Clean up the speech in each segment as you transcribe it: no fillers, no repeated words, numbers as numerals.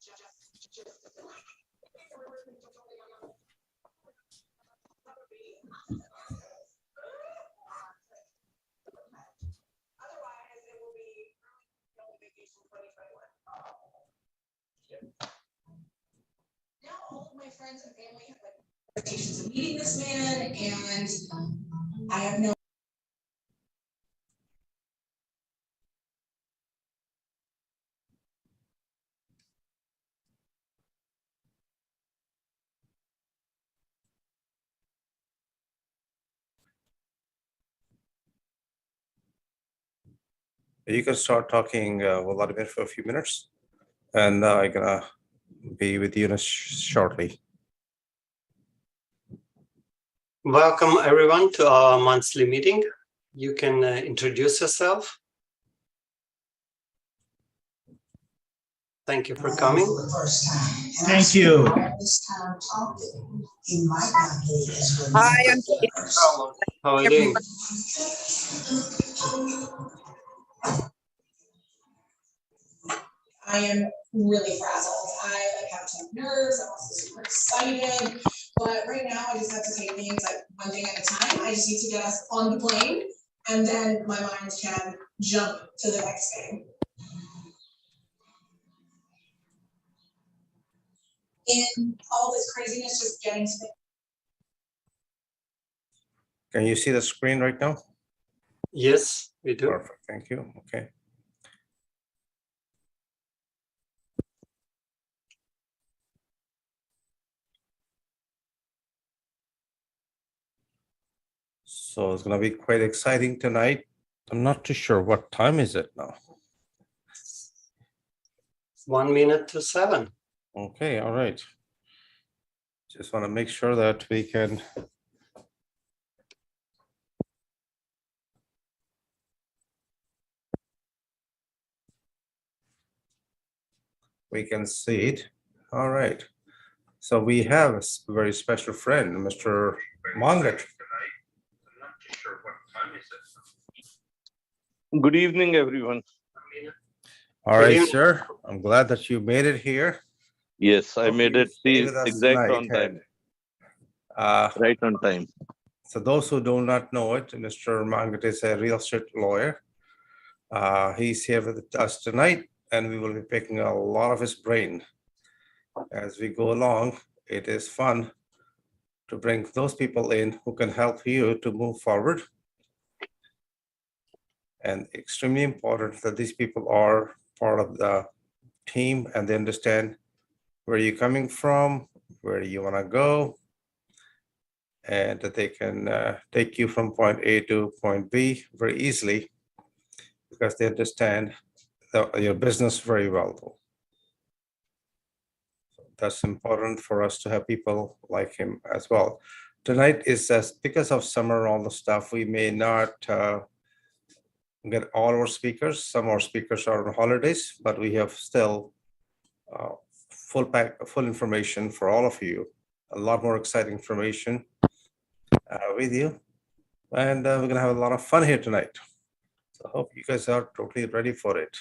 Now all of my friends and family have expectations of meeting this man, and I have no. You can start talking, Vladimir, for a few minutes, and I'm gonna be with you shortly. Welcome everyone to our monthly meeting. You can introduce yourself. Thank you for coming. Thank you. Hi, I'm How are you doing? I am really frazzled. I have tough nerves. I'm also super excited. But right now I just have to take things like one thing at a time. I just need to get us on the plane, and then my mind can jump to the next thing. In all this craziness, just getting to the. Can you see the screen right now? Yes, we do. Perfect. Thank you. Okay. So it's going to be quite exciting tonight. I'm not too sure what time is it now. 1 minute to 7. Okay, all right. Just want to make sure that we can see it. All right. So we have a very special friend, Mr. Mangat. Good evening, everyone. All right, sir. I'm glad that you made it here. Yes, I made it exact on tonight. time. Right on time. So those who do not know it, Mr. Mangat is a real estate lawyer. He's here with us tonight, and we will be picking a lot of his brain as we go along. It is fun to bring those people in who can help you to move forward. And extremely important that these people are part of the team and they understand where you're coming from, where you want to go, and that they can take you from point A to point B very easily because they understand your business very well. So that's important for us to have people like him as well. Tonight is because of summer, all the stuff, we may not get all our speakers. Some of our speakers are on holidays, but we have still full information for all of you. A lot more exciting information with you. And we're going to have a lot of fun here tonight. So I hope you guys are totally ready for it.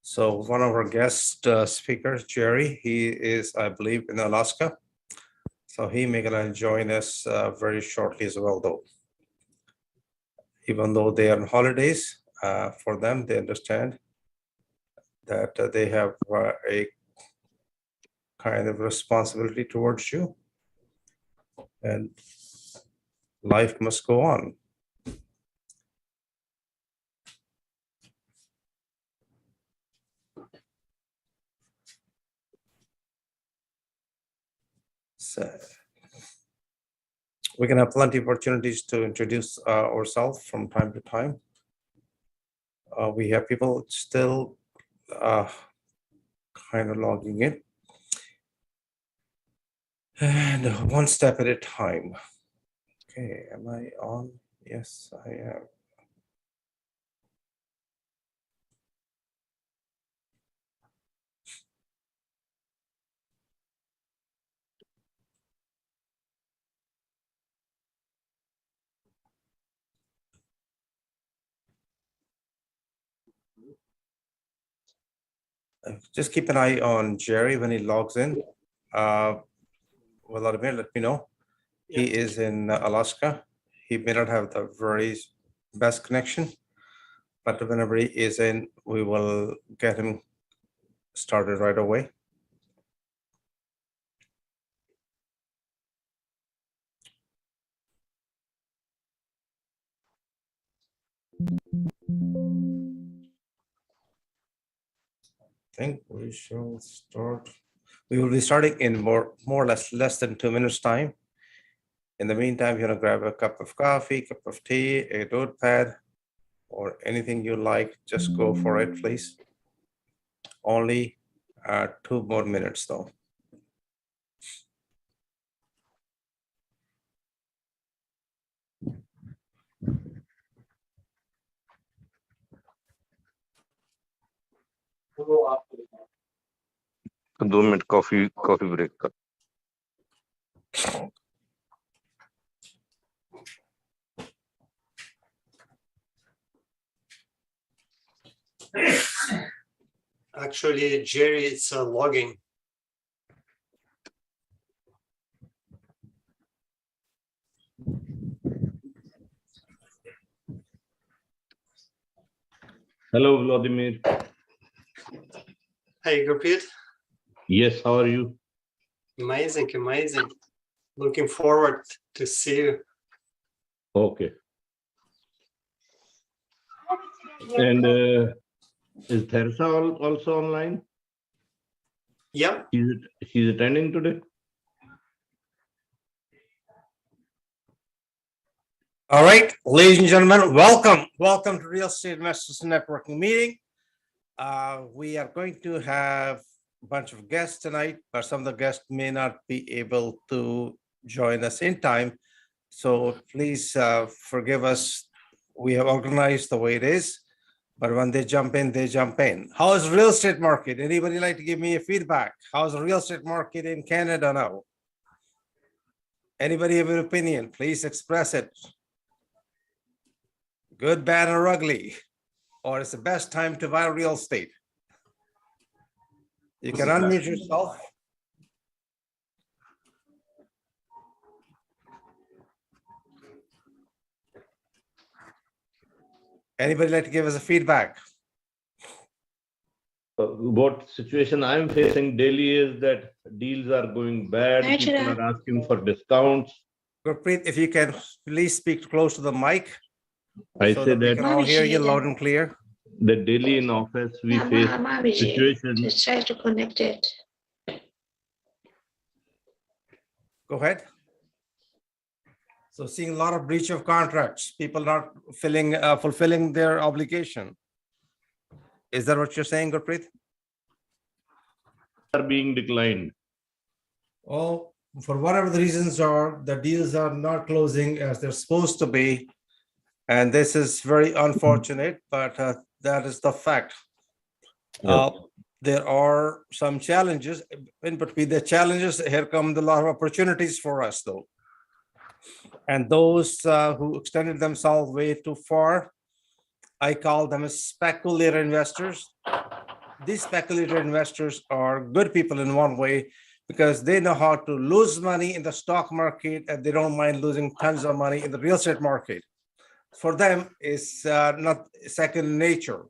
So one of our guest speakers, Jerry, he is, I believe, in Alaska. So he may gonna join us very shortly as well, though. Even though they are on holidays, for them, they understand that they have a kind of responsibility towards you, and life must go on. So we can have plenty of opportunities to introduce ourselves from time to time. We have people still kind of logging in. And one step at a time. Okay, am I on? Yes, I am. Just keep an eye on Jerry when he logs in. Vladimir, let me know. He is in Alaska. He may not have the very best connection, but whenever he is in, we will get him started right away. I think we shall start. We will be starting in more or less than 2 minutes time. In the meantime, you're gonna grab a cup of coffee, cup of tea, a notepad, or anything you like. Just go for it, please. Only 2 more minutes though. 2 minute coffee break का. Actually, Jerry, it's logging. Hello, Vladimir. Hey, Gurpreet. Yes, how are you? Amazing, amazing. Looking forward to see you. Okay. And is Theresa also online? Yeah. She's attending today? All right, ladies and gentlemen, welcome. Welcome to Real Estate Investors Networking Meeting. We are going to have a bunch of guests tonight, but some of the guests may not be able to join us in time. So please forgive us. We have organized the way it is, but when they jump in, they jump in. How is real estate market? Anybody like to give me a feedback? How's the real estate market in Canada now? Anybody have an opinion? Please express it. Good, bad, or ugly? Or it's the best time to buy real estate? You can unmute yourself. Anybody like to give us a feedback? What situation I'm facing daily is that deals are going bad. People are asking for discounts. Gurpreet, if you can please speak close to the mic. I So say that we can all hear you loud and clear. The daily in office we face situations. Just try to connect it. Go ahead. So seeing a lot of breach of contracts, people not fulfilling their obligation. Is that what you're saying, Gurpreet? Are being declined. Well, for whatever the reasons are, the deals are not closing as they're supposed to be. And this is very unfortunate, but that is the fact. There are some challenges. In between the challenges, here come a lot of opportunities for us, though. And those who extended themselves way too far, I call them as speculator investors. These speculator investors are good people in one way because they know how to lose money in the stock market and they don't mind losing tons of money in the real estate market. For them, it's not second nature.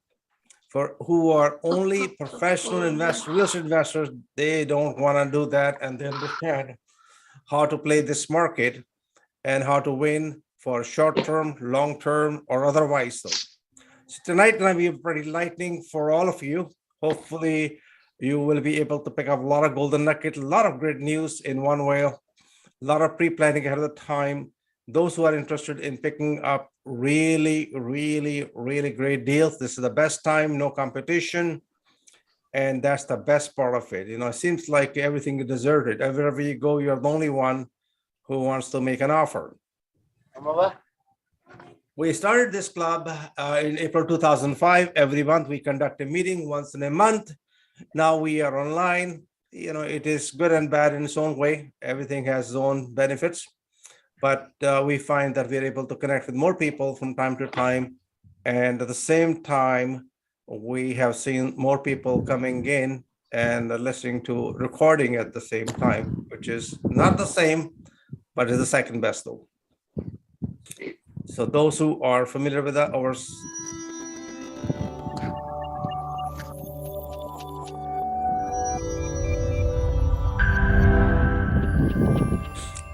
For who are only professional investors, real estate investors, they don't want to do that and they understand how to play this market and how to win for short-term, long-term, or otherwise. So tonight going to be pretty lightning for all of you. Hopefully, you will be able to pick up a lot of golden nugget, a lot of great news in one way, a lot of pre-planning ahead of the time. those who are interested in picking up really, really, really great deals, this is the best time, no competition. And that's the best part of it. It seems like everything is deserted. Wherever you go, you're the only one who wants to make an offer. We started this club in April 2005. Every month we conduct a meeting once in a month. Now we are online. It is good and bad in its own way. Everything has its own benefits. But we find that we're able to connect with more people from time to time. And at the same time, we have seen more people coming in and listening to recording at the same time, which is not the same, but is the second best though. So those who are familiar with that,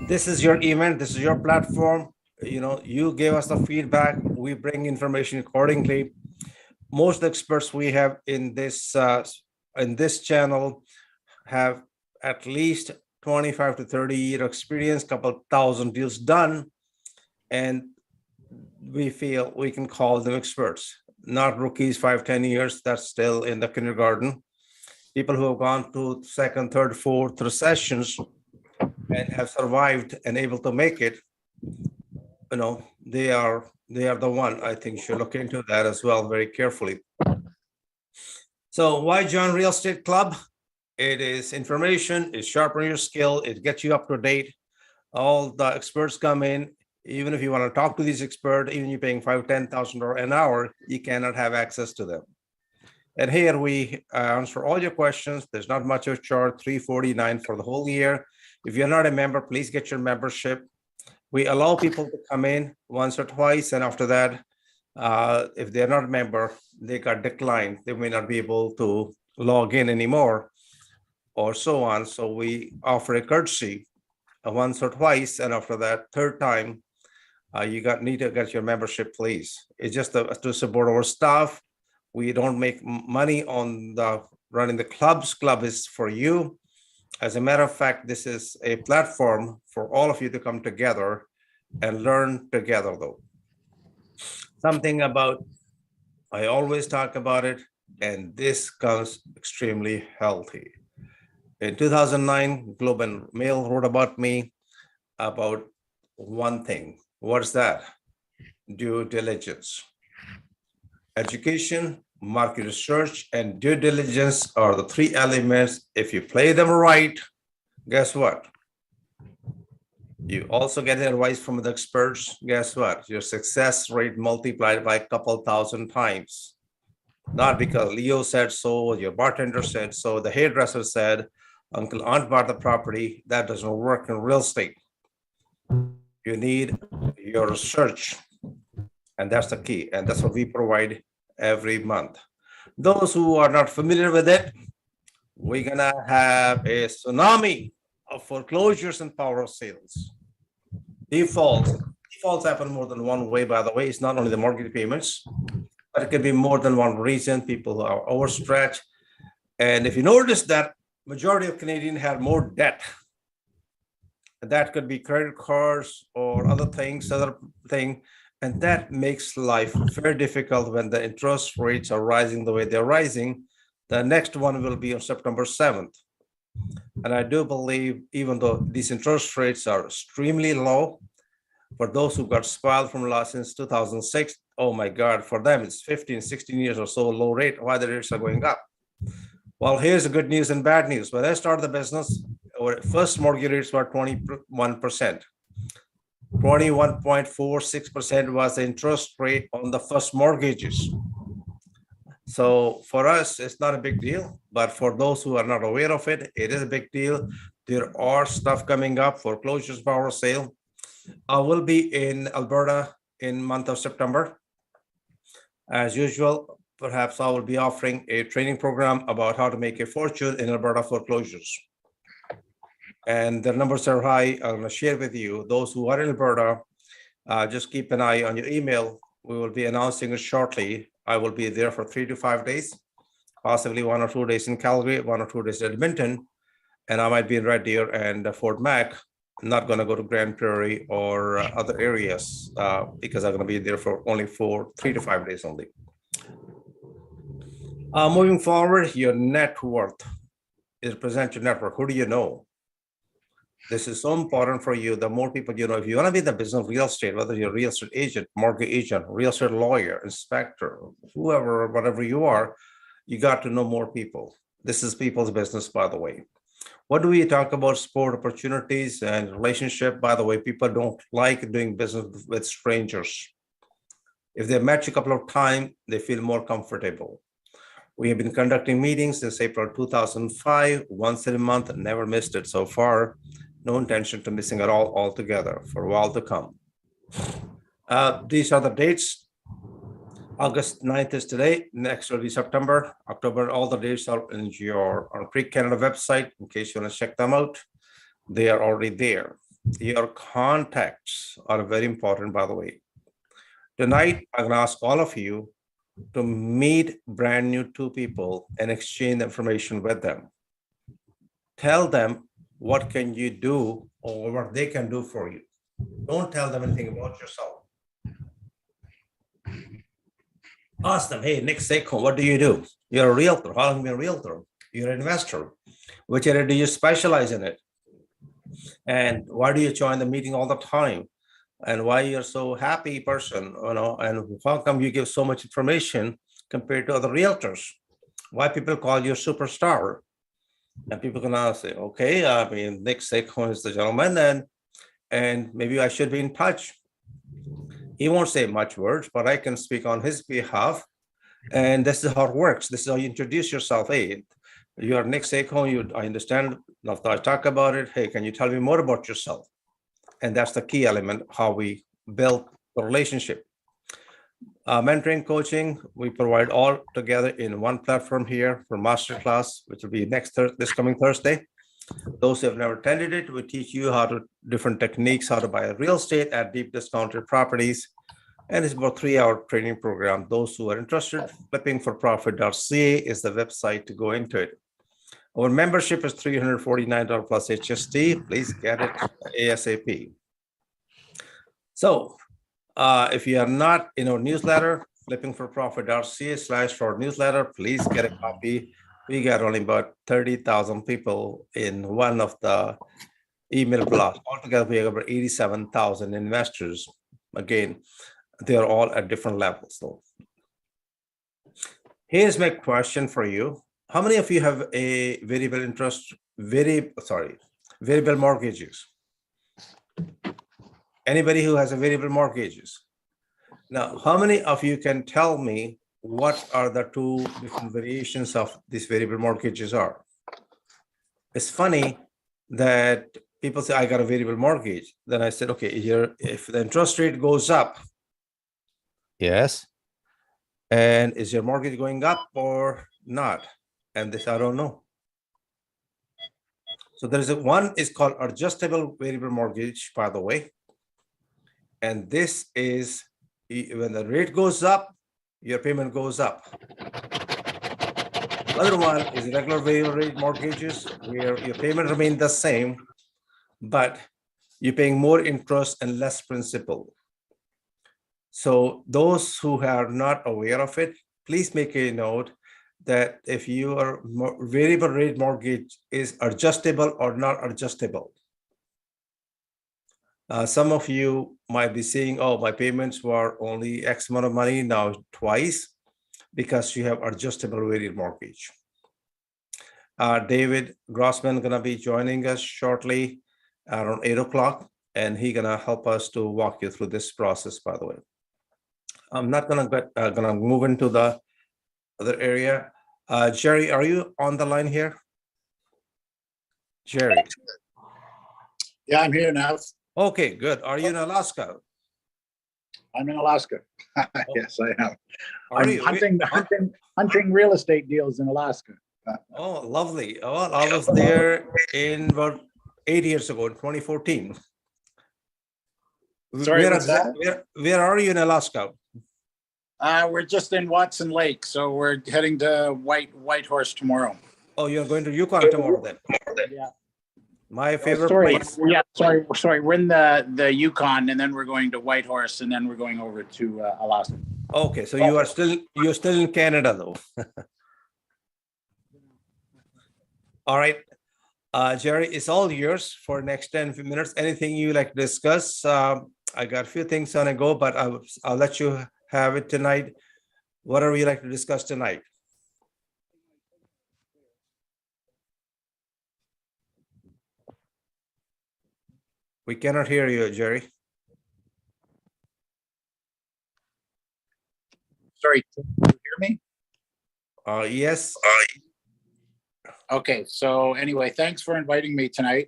this is your event, this is your platform. You gave us the feedback, we bring information accordingly. Most experts we have in this channel have at least 25 to 30 year experience, couple thousand deals done, and we feel we can call them experts, not rookies 5-10 years that's still in the kindergarten. People who have gone to second, third, fourth recessions and have survived and able to make it, they are the one. I think you should look into that as well very carefully. So why join Real Estate Club? It is information, it sharpens your skill, it gets you up to date. All the experts come in. Even if you want to talk to these experts, even you're paying $5,000-$10,000 an hour, you cannot have access to them. And here we answer all your questions. There's not much of a charge, $349 for the whole year. If you're not a member, please get your membership. We allow people to come in once or twice, and after that, if they're not a member, they got declined. They may not be able to log in anymore, or so on. So we offer a courtesy once or twice, and after that, third time, you need to get your membership, please. It's just to support our staff. We don't make money on running the clubs. Club is for you. As a matter of fact, this is a platform for all of you to come together and learn together though. Something about, I always talk about it, and this comes extremely healthy. In 2009, Globe and Mail wrote about me about one thing. What's that? Due diligence. Education, market research, and due diligence are the three elements. If you play them right, guess what? You also get advice from the experts. Guess what? Your success rate multiplied by a couple thousand times. Not because Leo said so, your bartender said so, the hairdresser said, Uncle Aunt bought the property. That doesn't work in real estate. You need your research. And that's the key. And that's what we provide every month. Those who are not familiar with it, we're gonna have a tsunami of foreclosures and power sales. Defaults happen more than one way, by the way. It's not only the mortgage payments, but it can be more than one reason. People who are overstretched. And if you notice that majority of Canadians have more debt, that could be credit cards or other things, and that makes life very difficult when the interest rates are rising the way they're rising. The next one will be on September 7th. And I do believe, even though these interest rates are extremely low, for those who got spoiled from law since 2006, oh my God, for them it's 15, 16 years or so low rate. Why the rates are going up? Well, here's the good news and bad news. When I started the business, our first mortgage rates were 21%. 21.46% was the interest rate on the first mortgages. So for us, it's not a big deal, but for those who are not aware of it, it is a big deal. There are stuff coming up, foreclosures, power sale. I will be in Alberta in month of September. As usual, perhaps I will be offering a training program about how to make a fortune in Alberta foreclosures. And the numbers are high. I'm going to share with you. Those who are in Alberta, just keep an eye on your email. We will be announcing it shortly. I will be there for 3 to 5 days, possibly 1 or 2 days in Calgary, 1 or 2 days in Edmonton, and I might be in Red Deer and Fort Mac. not going to go to Grand Prairie or other areas because I'm going to be there for only 3 to 5 days only. Moving forward, your net worth is present your network. Who do you know? This is so important for you. The more people you know, if you want to be in the business of real estate, whether you're a real estate agent, mortgage agent, real estate lawyer, inspector, whoever, whatever you are, you got to know more people. This is people's business, by the way. What do we talk about? Sport opportunities and relationship. By the way, people don't like doing business with strangers. If they met you a couple of times, they feel more comfortable. We have been conducting meetings since April 2005, once in a month, never missed it so far. No intention to missing it all altogether for a while to come. These are the dates. August 9th is today. Next will be September, October. All the dates are in your Creek Canada website in case you want to check them out. They are already there. Your contacts are very important, by the way. Tonight, I'm going to ask all of you to meet brand new 2 people and exchange information with them. Tell them what can you do or what they can do for you. Don't tell them anything about yourself. Ask them, hey, Nick Seiko, what do you do? You're a realtor. How long have you been a realtor? You're an investor. Which area do you specialize in it? And why do you join the meeting all the time? And why you're so happy person, and how come you give so much information compared to other realtors? Why people call you a superstar? And people gonna say, okay, I mean, Nick Seiko is the gentleman, and maybe I should be in touch. He won't say much words, but I can speak on his behalf. And this is how it works. This is how you introduce yourself. Hey, you are Nick Seiko. I understand. Navtaj, talk about it. Hey, can you tell me more about yourself? And that's the key element, how we build the relationship. Mentoring, coaching, we provide all together in one platform here for masterclass, which will be this coming Thursday. Those who have never attended it, we teach you how to different techniques, how to buy real estate at deep discounted properties. And it's about 3-hour training program. Those who are interested, flippingforprofit.ca is the website to go into it. Our membership is $349 plus HST. Please get it ASAP. So if you are not in our newsletter, flippingforprofit.ca/for-newsletter, please get a copy. We got only about 30,000 people in one of the email blasts. Altogether, we have over 87,000 investors. Again, they are all at different levels. So here's my question for you. How many of you have a variable mortgages? Anybody who has a variable mortgages? Now, how many of you can tell me what are the 2 different variations of these variable mortgages are? It's funny that people say, I got a variable mortgage. Then I said, okay, here, if the interest rate goes up, yes. And is your mortgage going up or not? And this, I don't know. So there is one is called adjustable variable mortgage, by the way. And this is when the rate goes up, your payment goes up. Other one is regular variable rate mortgages, where your payment remains the same, but you're paying more interest and less principal. So those who are not aware of it, please make a note that if your variable rate mortgage is adjustable or not adjustable. Some of you might be saying, oh, my payments were only X amount of money, now twice, because you have adjustable variable mortgage. David Grossman gonna be joining us shortly around 8 o'clock, and he's gonna help us to walk you through this process, by the way. I'm not gonna move into the other area. Jerry, are you on the line here? Jerry. Yeah, I'm here now. Okay, good. Are you in Alaska? I'm in Alaska. Yes, I am. Are I'm you? hunting real estate deals in Alaska. Oh, lovely. Oh, I was there in about 8 years ago, in 2014. Sorry, what's that? Where are you in Alaska? We're just in Watson Lake, so we're heading to Whitehorse tomorrow. Oh, you're going to Yukon tomorrow then? Yeah. My favorite Sorry, place. yeah, sorry. We're in the Yukon, and then we're going to Whitehorse, and then we're going over to Alaska. Okay, so you're still in Canada though. All right. Jerry, it's all yours for next 10 minutes. Anything you like to discuss? I got a few things on a go, but I'll let you have it tonight. Whatever you like to discuss tonight. We cannot hear you, Jerry. Sorry, can you hear me? Yes. Okay, so anyway, thanks for inviting me tonight.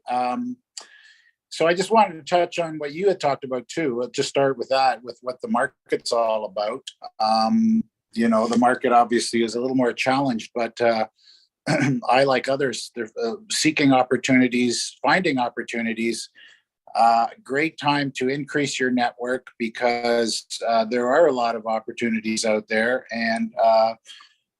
So I just wanted to touch on what you had talked about too. Let's just start with that, with what the market's all about. You know, the market obviously is a little more challenged, but I, like others, they're seeking opportunities, finding opportunities. Great time to increase your network because there are a lot of opportunities out there. And,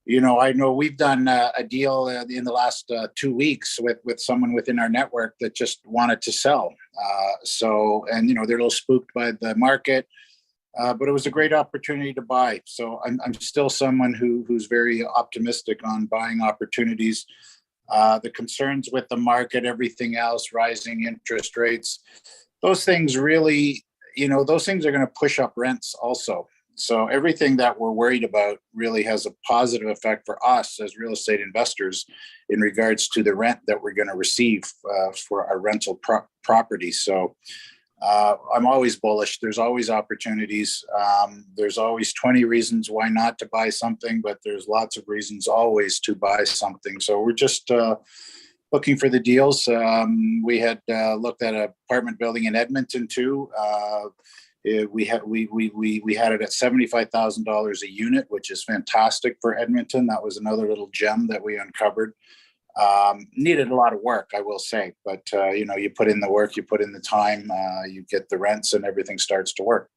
you know, I know we've done a deal in the last 2 weeks with someone within our network that just wanted to sell. And, you know, they're a little spooked by the market, but it was a great opportunity to buy. So I'm still someone who's very optimistic on buying opportunities. The concerns with the market, everything else, rising interest rates, those things really, you know, those things are going to push up rents also. So everything that we're worried about really has a positive effect for us as real estate investors in regards to the rent that we're going to receive for our rental property. So I'm always bullish. There's always opportunities. There's always 20 reasons why not to buy something, but there's lots of reasons always to buy something. So we're just looking for the deals. We had looked at an apartment building in Edmonton too. We had it at $75,000 a unit, which is fantastic for Edmonton. That was another little gem that we uncovered. Needed a lot of work, I will say, but you know, you put in the work, you put in the time, you get the rents, and everything starts to work.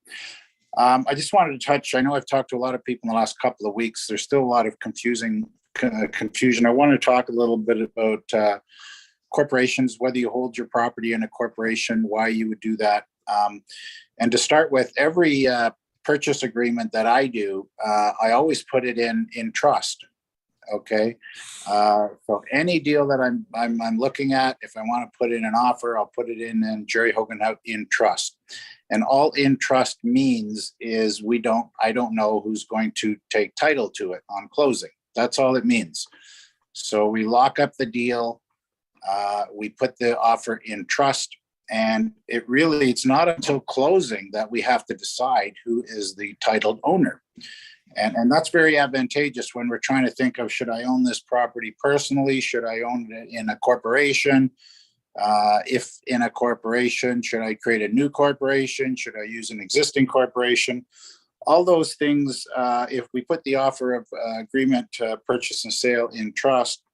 I just wanted to touch. I know I've talked to a lot of people in the last couple of weeks. There's still a lot of confusion. I want to talk a little bit about corporations, whether you hold your property in a corporation, why you would do that. And to start with, every purchase agreement that I do, I always put it in trust. Okay, so any deal that I'm looking at, if I want to put in an offer, I'll put it in Jerry Hogan out in trust. And all in trust means is I don't know who's going to take title to it on closing. That's all it means. So we lock up the deal, we put the offer in trust, and it's not until closing that we have to decide who is the titled owner. And that's very advantageous when we're trying to think of, should I own this property personally? Should I own it in a corporation? If in a corporation, should I create a new corporation? Should I use an existing corporation? All those things, if we put the offer of agreement to purchase and sale in trust,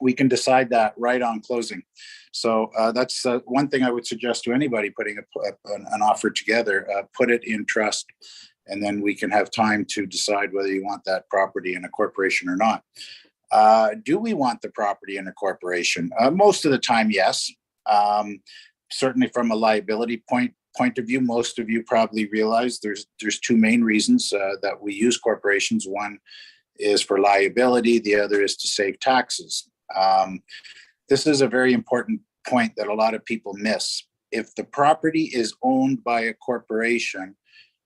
we can decide that right on closing. So that's one thing I would suggest to anybody putting an offer together, put it in trust, and then we can have time to decide whether you want that property in a corporation or not. Do we want the property in a corporation? Most of the time, yes. Certainly from a liability point of view, most of you probably realize there's two main reasons that we use corporations. One is for liability, the other is to save taxes. This is a very important point that a lot of people miss. If the property is owned by a corporation,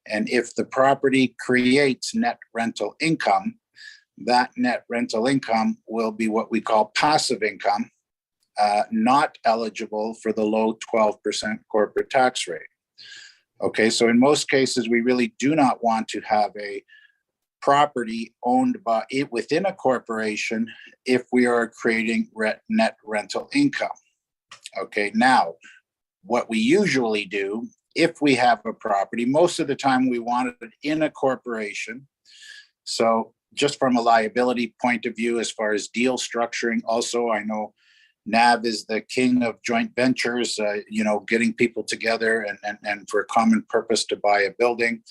and if the property creates net rental income, that net rental income will be what we call passive income, not eligible for the low 12% corporate tax rate. Okay, so in most cases, we really do not want to have a property owned by it within a corporation if we are creating net rental income. Okay, now what we usually do, if we have a property, most of the time we want it in a corporation. So just from a liability point of view, as far as deal structuring, also, I know NAV is the king of joint ventures, getting people together and for a common purpose to buy a building.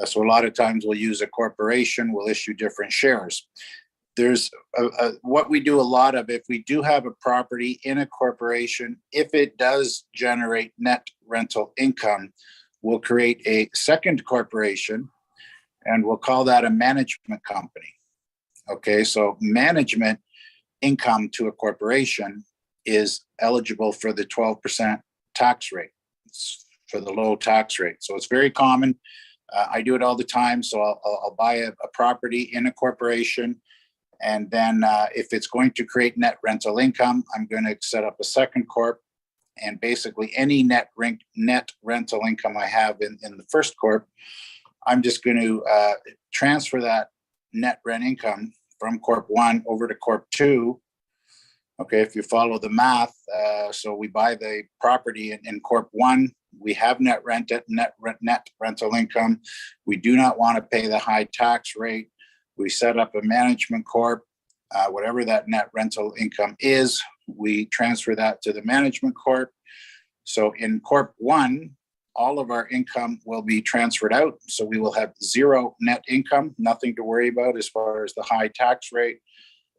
So a lot of times we'll use a corporation, we'll issue different shares. there's what we do a lot of. If we do have a property in a corporation, if it does generate net rental income, we'll create a second corporation and we'll call that a management company. Okay, so management income to a corporation is eligible for the 12% tax rate, for the low tax rate. So it's very common. I do it all the time. So I'll buy a property in a corporation. And then if it's going to create net rental income, I'm going to set up a second corp. And basically any net rental income I have in the first corp, I'm just going to transfer that net rent income from Corp 1 over to Corp 2. Okay, if you follow the math, so we buy the property in Corp 1, we have net rental income. We do not want to pay the high tax rate. We set up a management corp, whatever that net rental income is, we transfer that to the management corp. So in Corp 1, all of our income will be transferred out. So we will have zero net income, nothing to worry about as far as the high tax rate.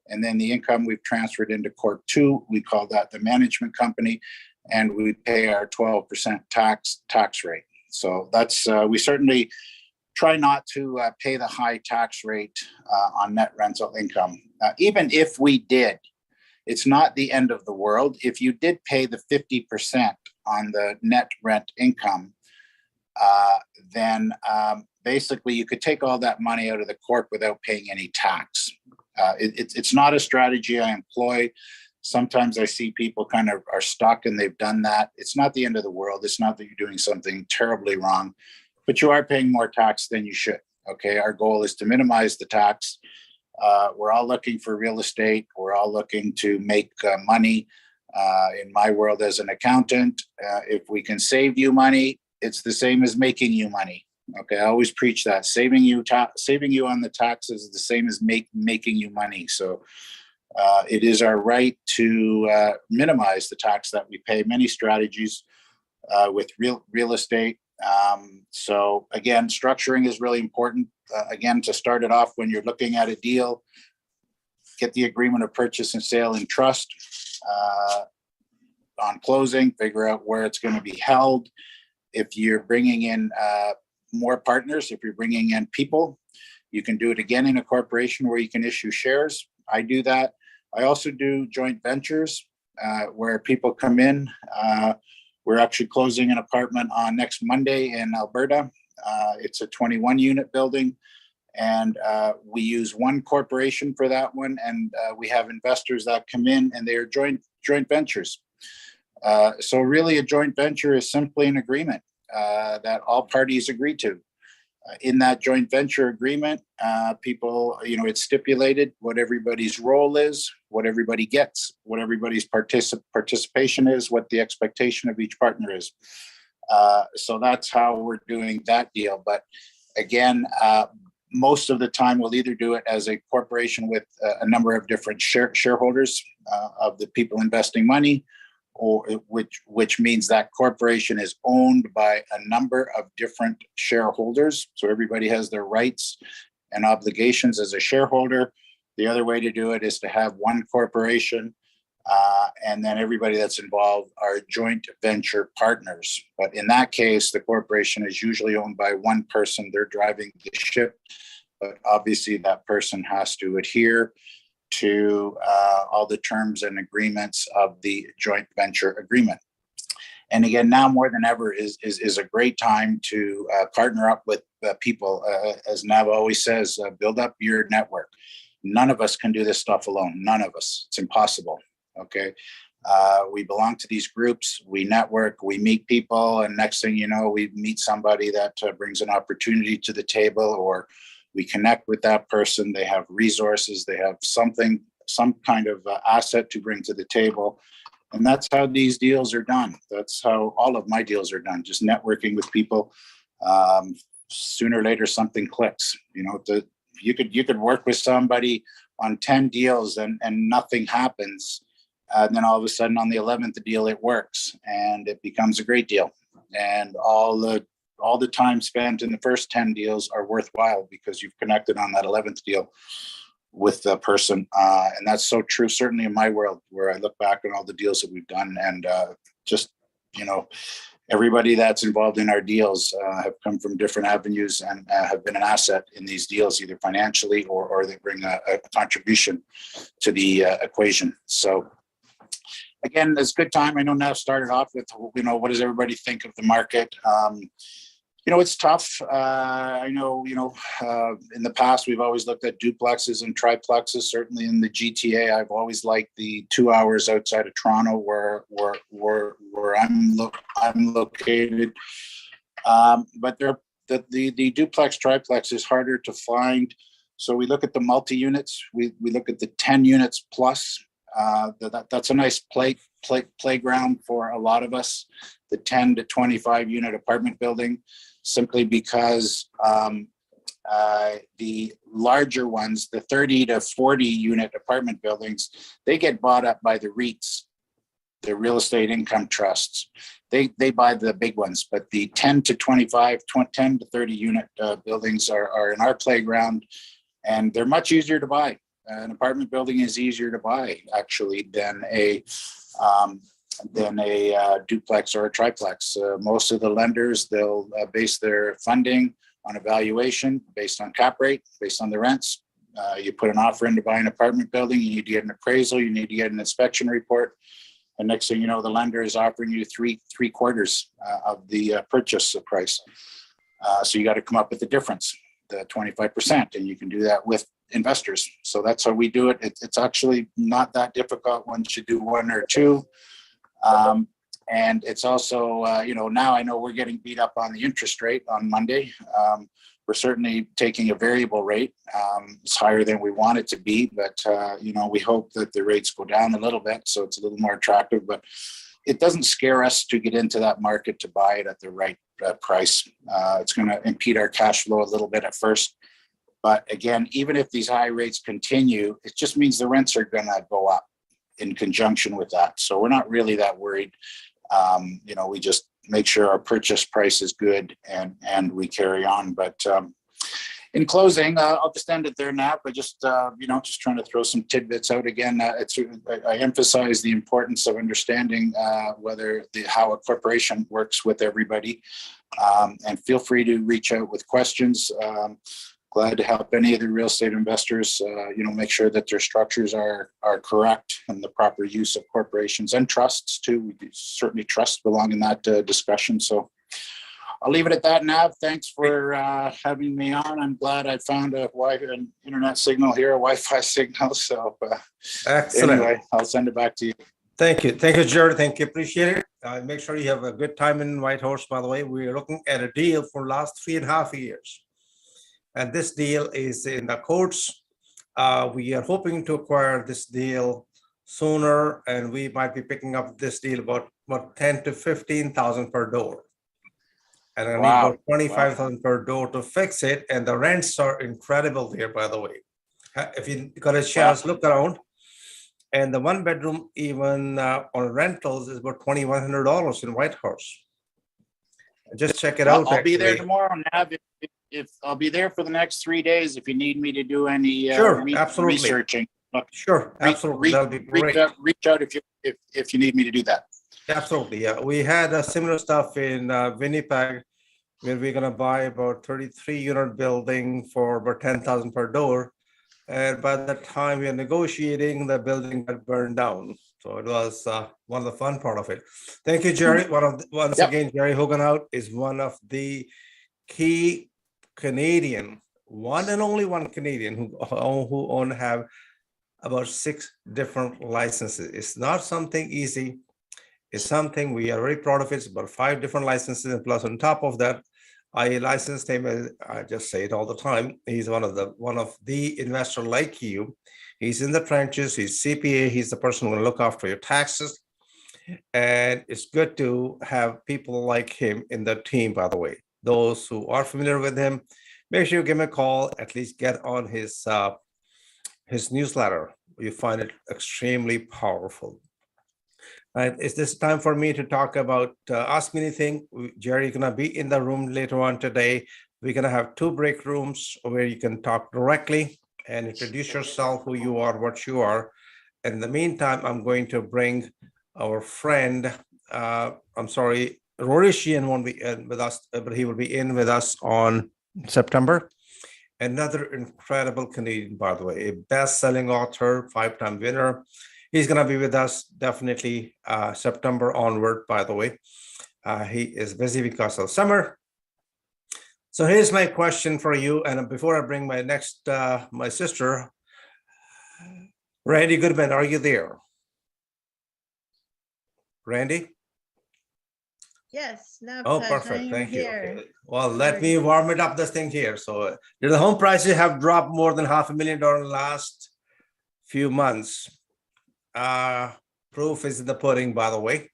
And then the income we've transferred into Corp 2, we call that the management company, and we pay our 12% tax rate. So that's, we certainly try not to pay the high tax rate on net rental income. Even if we did, it's not the end of the world. If you did pay the 50% on the net rent income, then basically you could take all that money out of the corp without paying any tax. It's not a strategy I employ. Sometimes I see people kind of are stuck and they've done that. It's not the end of the world. It's not that you're doing something terribly wrong, but you are paying more tax than you should. Okay, our goal is to minimize the tax. We're all looking for real estate. We're all looking to make money. In my world as an accountant, if we can save you money, it's the same as making you money. Okay, I always preach that. Saving you on the taxes is the same as making you money. So it is our right to minimize the tax that we pay. Many strategies with real estate. So again, structuring is really important. Again, to start it off, when you're looking at a deal, get the agreement of purchase and sale in trust. On closing, figure out where it's going to be held. If you're bringing in more partners, if you're bringing in people, you can do it again in a corporation where you can issue shares. I do that. I also do joint ventures where people come in. We're actually closing an apartment on next Monday in Alberta. It's a 21 unit building, and we use one corporation for that one. And we have investors that come in and they are joint ventures. So really a joint venture is simply an agreement that all parties agree to. In that joint venture agreement, people, it's stipulated what everybody's role is, what everybody gets, what everybody's participation is, what the expectation of each partner is. So that's how we're doing that deal. But again, most of the time we'll either do it as a corporation with a number of different shareholders of the people investing money, or which means that corporation is owned by a number of different shareholders. So everybody has their rights and obligations as a shareholder. The other way to do it is to have one corporation, and then everybody that's involved are joint venture partners. But in that case, the corporation is usually owned by one person. They're driving the ship, but obviously that person has to adhere to all the terms and agreements of the joint venture agreement. And again, now more than ever is a great time to partner up with people. As Nav always says, build up your network. None of us can do this stuff alone. None of us. It's impossible. Okay. We belong to these groups. We network. We meet people. And next thing you know, we meet somebody that brings an opportunity to the table, or we connect with that person. They have resources. They have some kind of asset to bring to the table. And that's how these deals are done. That's how all of my deals are done. Just networking with people. Sooner or later, something clicks. You could work with somebody on 10 deals and nothing happens. And then all of a sudden on the 11th deal, it works and it becomes a great deal. And all the time spent in the first 10 deals are worthwhile because you've connected on that 11th deal. with the person. And that's so true, certainly in my world, where I look back on all the deals that we've done, and just, you know, everybody that's involved in our deals have come from different avenues and have been an asset in these deals, either financially or they bring a contribution to the equation. So again, it's a good time. I know Nav started off with, you know, what does everybody think of the market? You know, it's tough. I know, you know, in the past, we've always looked at duplexes and triplexes. Certainly in the GTA, I've always liked the 2 hours outside of Toronto where I'm located. But the duplex triplex is harder to find. So we look at the multi-units. We look at the 10 units plus. That's a nice playground for a lot of us. The 10 to 25 unit apartment building, simply because the larger ones, the 30 to 40 unit apartment buildings, they get bought up by the REITs, the real estate income trusts. They buy the big ones, but the 10 to 25, 10 to 30 unit buildings are in our playground, and they're much easier to buy. An apartment building is easier to buy actually than a duplex or a triplex. Most of the lenders, they'll base their funding on a valuation based on cap rate, based on the rents. You put an offer in to buy an apartment building, you need to get an appraisal, you need to get an inspection report. And next thing you know, the lender is offering you three quarters of the purchase price. So you got to come up with the difference, the 25%, and you can do that with investors. So that's how we do it. It's actually not that difficult once you do one or two. And it's also, you know, now I know we're getting beat up on the interest rate on Monday. We're certainly taking a variable rate. It's higher than we want it to be, but, you know, we hope that the rates go down a little bit, so it's a little more attractive, but it doesn't scare us to get into that market to buy it at the right price. It's going to impede our cash flow a little bit at first. But again, even if these high rates continue, it just means the rents are going to go up in conjunction with that. So we're not really that worried. You know, we just make sure our purchase price is good and we carry on. But in closing, I'll just end it there now, but just, you know, just trying to throw some tidbits out again. I emphasize the importance of understanding how a corporation works with everybody. And feel free to reach out with questions. Glad to help any of the real estate investors, you know, make sure that their structures are correct and the proper use of corporations and trusts too. We do certainly trusts belong in that discussion. So I'll leave it at that, Nav. Thanks for having me on. I'm glad I found an internet signal here, a Wi-Fi signal. So Excellent. Anyway, I'll send it back to you. Thank you. Thank you, Jared. Thank you. Appreciate it. Make sure you have a good time in Whitehorse, by the way. We're looking at a deal for last 3.5 years. And this deal is in the courts. We are hoping to acquire this deal sooner, and we might be picking up this deal about 10 to 15,000 per door. And I need about 25,000 per door to fix it. And the rents are incredible there, by the way. If you got a chance, look around. And the one bedroom, even on rentals, is about $2,100 in Whitehorse. Just check it out. I'll be there tomorrow, Nav. If I'll be there for the next 3 days, if you need me to do any researching. Sure, absolutely. That'll be great. Reach out if you need me to do that. Absolutely, yeah. We had a similar stuff in Winnipeg, where we're gonna buy about 33 unit building for about 10,000 per door. And by the time we are negotiating, the building got burned down. So it was one of the fun part of it. Thank you, Jerry. Once again, Jerry Hoganhout is one of the key Canadian, one and only one Canadian who have about 6 different licenses. It's not something easy. It's something we are very proud of. It's about 5 different licenses, and plus on top of that, I licensed him. I just say it all the time. He's one of the investor like you. He's in the trenches. He's CPA. He's the person who will look after your taxes. And it's good to have people like him in the team, by the way. Those who are familiar with him, make sure you give him a call, at least get on his newsletter. You find it extremely powerful. Is this time for me to talk about Ask Me Anything? Jerry, you're going to be in the room later on today. We're going to have 2 break rooms where you can talk directly and introduce yourself, who you are, what you are. In the meantime, I'm going to bring our friend, Rory Sheehan won't be in with us, but he will be in with us on September. Another incredible Canadian, by the way, a best-selling author, 5-time winner. He's going to be with us definitely September onward, by the way. He is busy because of summer. So here's my question for you. And before I bring my next, my sister, Randy Goodman, are you there? Randy? Yes, Navtaj, Oh, I perfect. am Thank you. here. Okay. Well, let me warm it up this thing here. So the home prices have dropped more than $500,000 in the last few months. Proof is in the pudding, by the way.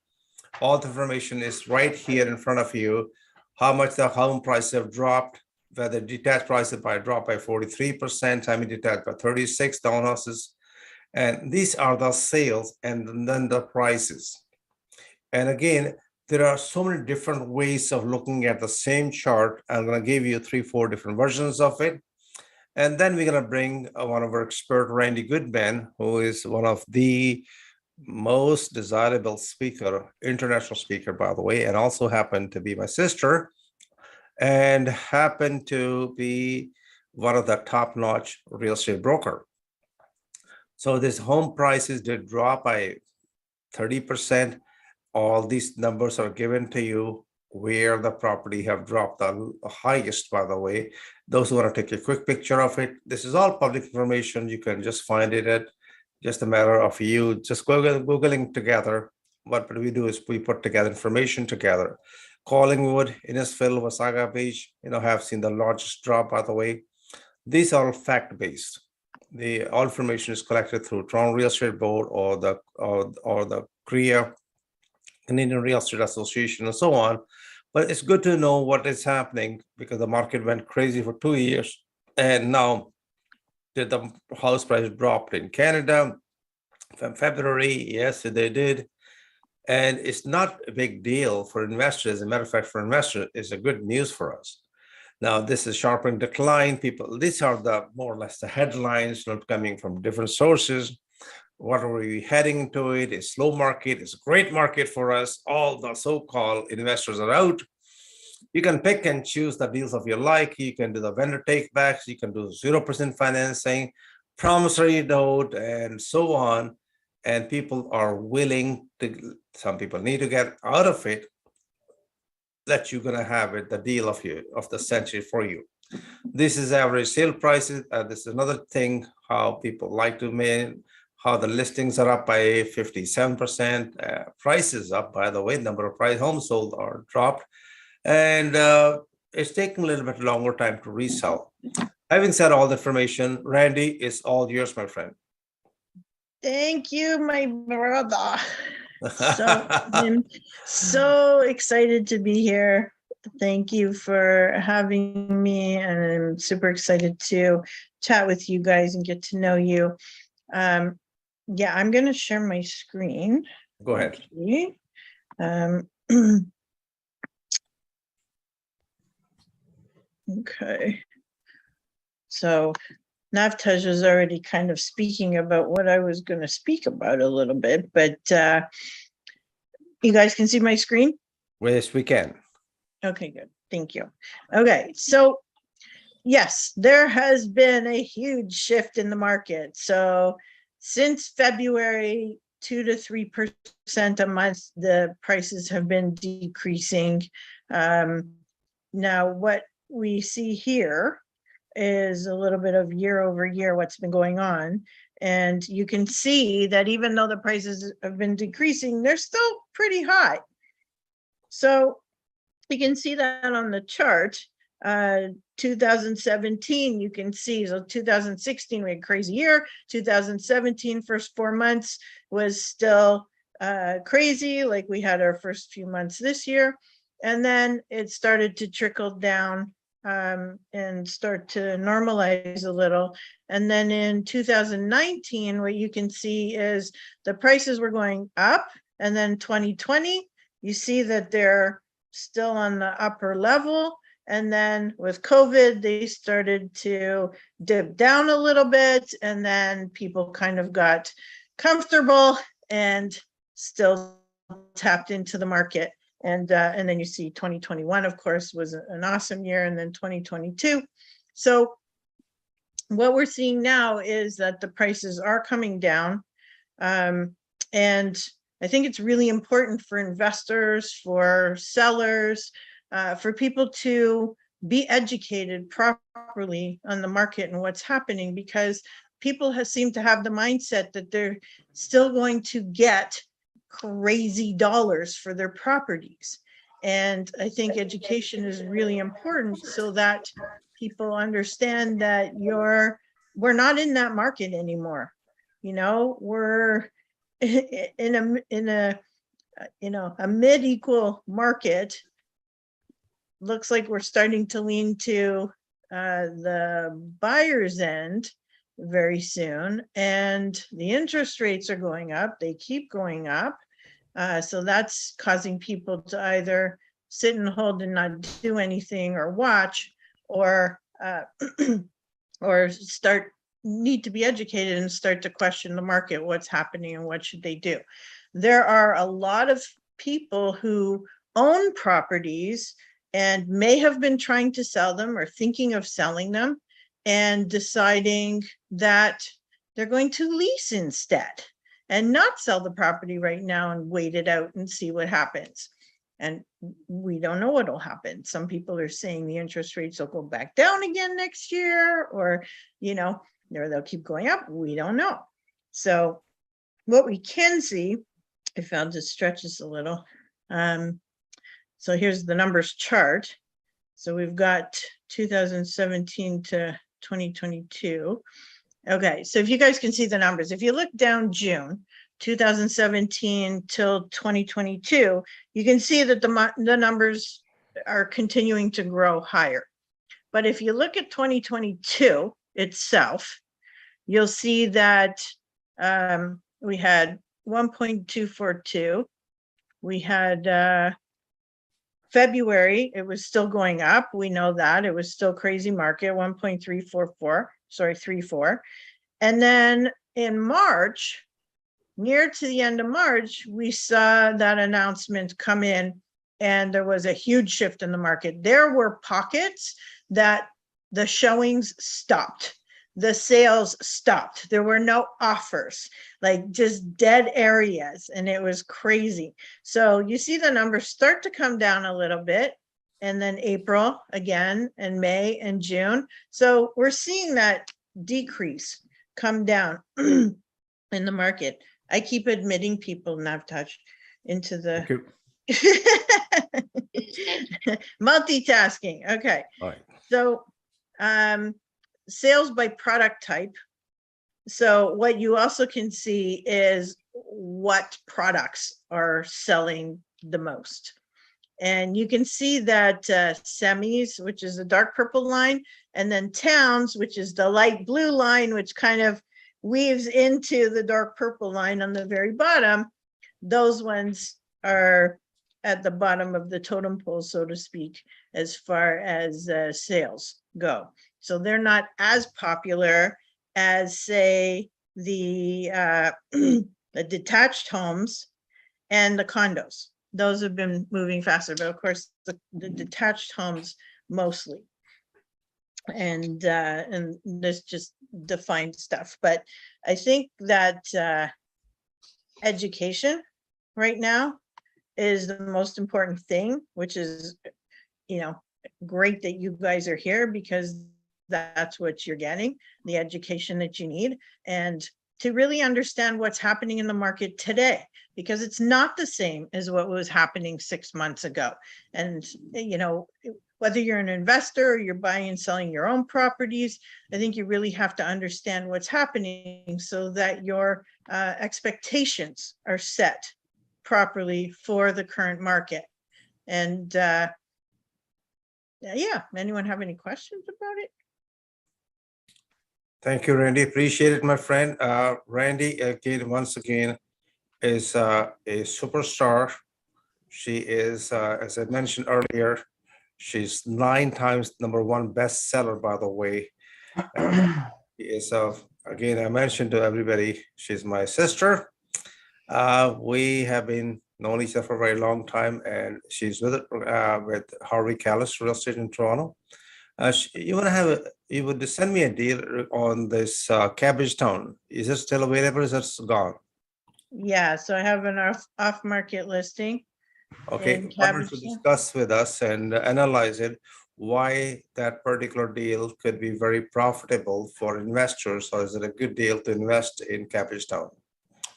All the information is right here in front of you. How much the home prices have dropped, whether detached prices dropped by 43%, semi-detached by 36, townhouses. And these are the sales and then the prices. And again, there are so many different ways of looking at the same chart. I'm going to give you 3-4 different versions of it. And then we're going to bring one of our expert, Randy Goodman, who is one of the most desirable speaker, international speaker, by the way, and also happened to be my sister and happened to be one of the top-notch real estate broker. So this home prices did drop by 30%. All these numbers are given to you where the property have dropped the highest, by the way. Those who want to take a quick picture of it, this is all public information. You can just find it at just a matter of you just Googling together. What we do is we put together information together. Collingwood, Innisfil, Wasaga Beach, have seen the largest drop, by the way. These are all fact-based. All information is collected through Toronto Real Estate Board or the CREA, Canadian Real Estate Association, and so on. But it's good to know what is happening because the market went crazy for 2 years. And now the house price dropped in Canada from February. Yes, they did. And it's not a big deal for investors. As a matter of fact, for investors, it's a good news for us. Now, this is sharpening decline. These are the more or less the headlines coming from different sources. What are we heading to? It is slow market. It's a great market for us. All the so-called investors are out. You can pick and choose the deals of your like. You can do the vendor takebacks. You can do 0% financing, promissory note, and so on. And people are willing to, some people need to get out of it, that you're going to have it, the deal of the century for you. This is average sale prices. This is another thing, how people like to make, how the listings are up by 57%. Prices up, by the way, number of homes sold are dropped. And it's taking a little bit longer time to resell. Having said all the information, Randy, it's all yours, my friend. Thank you, my brother. I'm so excited to be here. Thank you for having me, and I'm super excited to chat with you guys and get to know you. Yeah, I'm going to share my screen. Go ahead. Okay. So Navtaj was already kind of speaking about what I was going to speak about a little bit, but you guys can see my screen? Yes, we can. Okay, good. Thank you. Okay, so yes, there has been a huge shift in the market. So since February, 2 to 3% a month, the prices have been decreasing. Now, what we see here is a little bit of year over year what's been going on. And you can see that even though the prices have been decreasing, they're still pretty high. So you can see that on the chart. 2017, you can see, so 2016, we had a crazy year. 2017, first 4 months was still crazy, like we had our first few months this year. And then it started to trickle down and start to normalize a little. And then in 2019, what you can see is the prices were going up. And then 2020, you see that they're still on the upper level. And then with COVID, they started to dip down a little bit, and then people kind of got comfortable and still tapped into the market. And then you see 2021, of course, was an awesome year, and then 2022. So what we're seeing now is that the prices are coming down. And I think it's really important for investors, for sellers, for people to be educated properly on the market and what's happening, because people seem to have the mindset that they're still going to get crazy dollars for their properties. And I think education is really important so that people understand that we're not in that market anymore. You know, we're in a mid-equal market. Looks like we're starting to lean to the buyer's end very soon, and the interest rates are going up. They keep going up. So that's causing people to either sit and hold and not do anything or watch, or or need to be educated and start to question the market, what's happening and what should they do. There are a lot of people who own properties and may have been trying to sell them or thinking of selling them and deciding that they're going to lease instead and not sell the property right now and wait it out and see what happens. And we don't know what will happen. Some people are saying the interest rates will go back down again next year, or, or they'll keep going up. We don't know. So what we can see, I found to stretch this a little. So here's the numbers chart. So we've got 2017 to 2022. Okay, so if you guys can see the numbers, if you look down June 2017 till 2022, you can see that the numbers are continuing to grow higher. But if you look at 2022 itself, you'll see that we had 1.242. We had February, it was still going up. We know that it was still crazy market, 34. And then in March, near to the end of March, we saw that announcement come in, and there was a huge shift in the market. There were pockets that the showings stopped. The sales stopped. There were no offers, like just dead areas, and it was crazy. So you see the numbers start to come down a little bit, and then April again, and May and June. So we're seeing that decrease come down in the market. I keep admitting people, Navtaj, into the multitasking. Okay. All right. So sales by product type. So what you also can see is what products are selling the most. And you can see that semis, which is the dark purple line, and then towns, which is the light blue line, which kind of weaves into the dark purple line on the very bottom. Those ones are at the bottom of the totem pole, so to speak, as far as sales go. So they're not as popular as, say, the detached homes and the condos. Those have been moving faster, but of course the detached homes mostly. And this just defined stuff. But I think that education right now is the most important thing, which is, great that you guys are here, because that's what you're getting, the education that you need, and to really understand what's happening in the market today, because it's not the same as what was happening 6 months ago. And, whether you're an investor or you're buying and selling your own properties, I think you really have to understand what's happening so that your expectations are set properly for the current market. And yeah, anyone have any questions about it? Thank you, Randy. Appreciate it, my friend. Randy, once again, is a superstar. She is, as I mentioned earlier, She's 9 times #1 bestseller, by the way. So again, I mentioned to everybody, she's my sister. We have been known each other for a very long time, and she's with Harvey Callis Real Estate in Toronto. You would send me a deal on this Cabbage Town. Is it still available? Is it gone? Yeah, so I have an off-market listing. Okay, in why don't you Cabbage Town. discuss with us and analyze it, why that particular deal could be very profitable for investors, or is it a good deal to invest in Cabbage Town?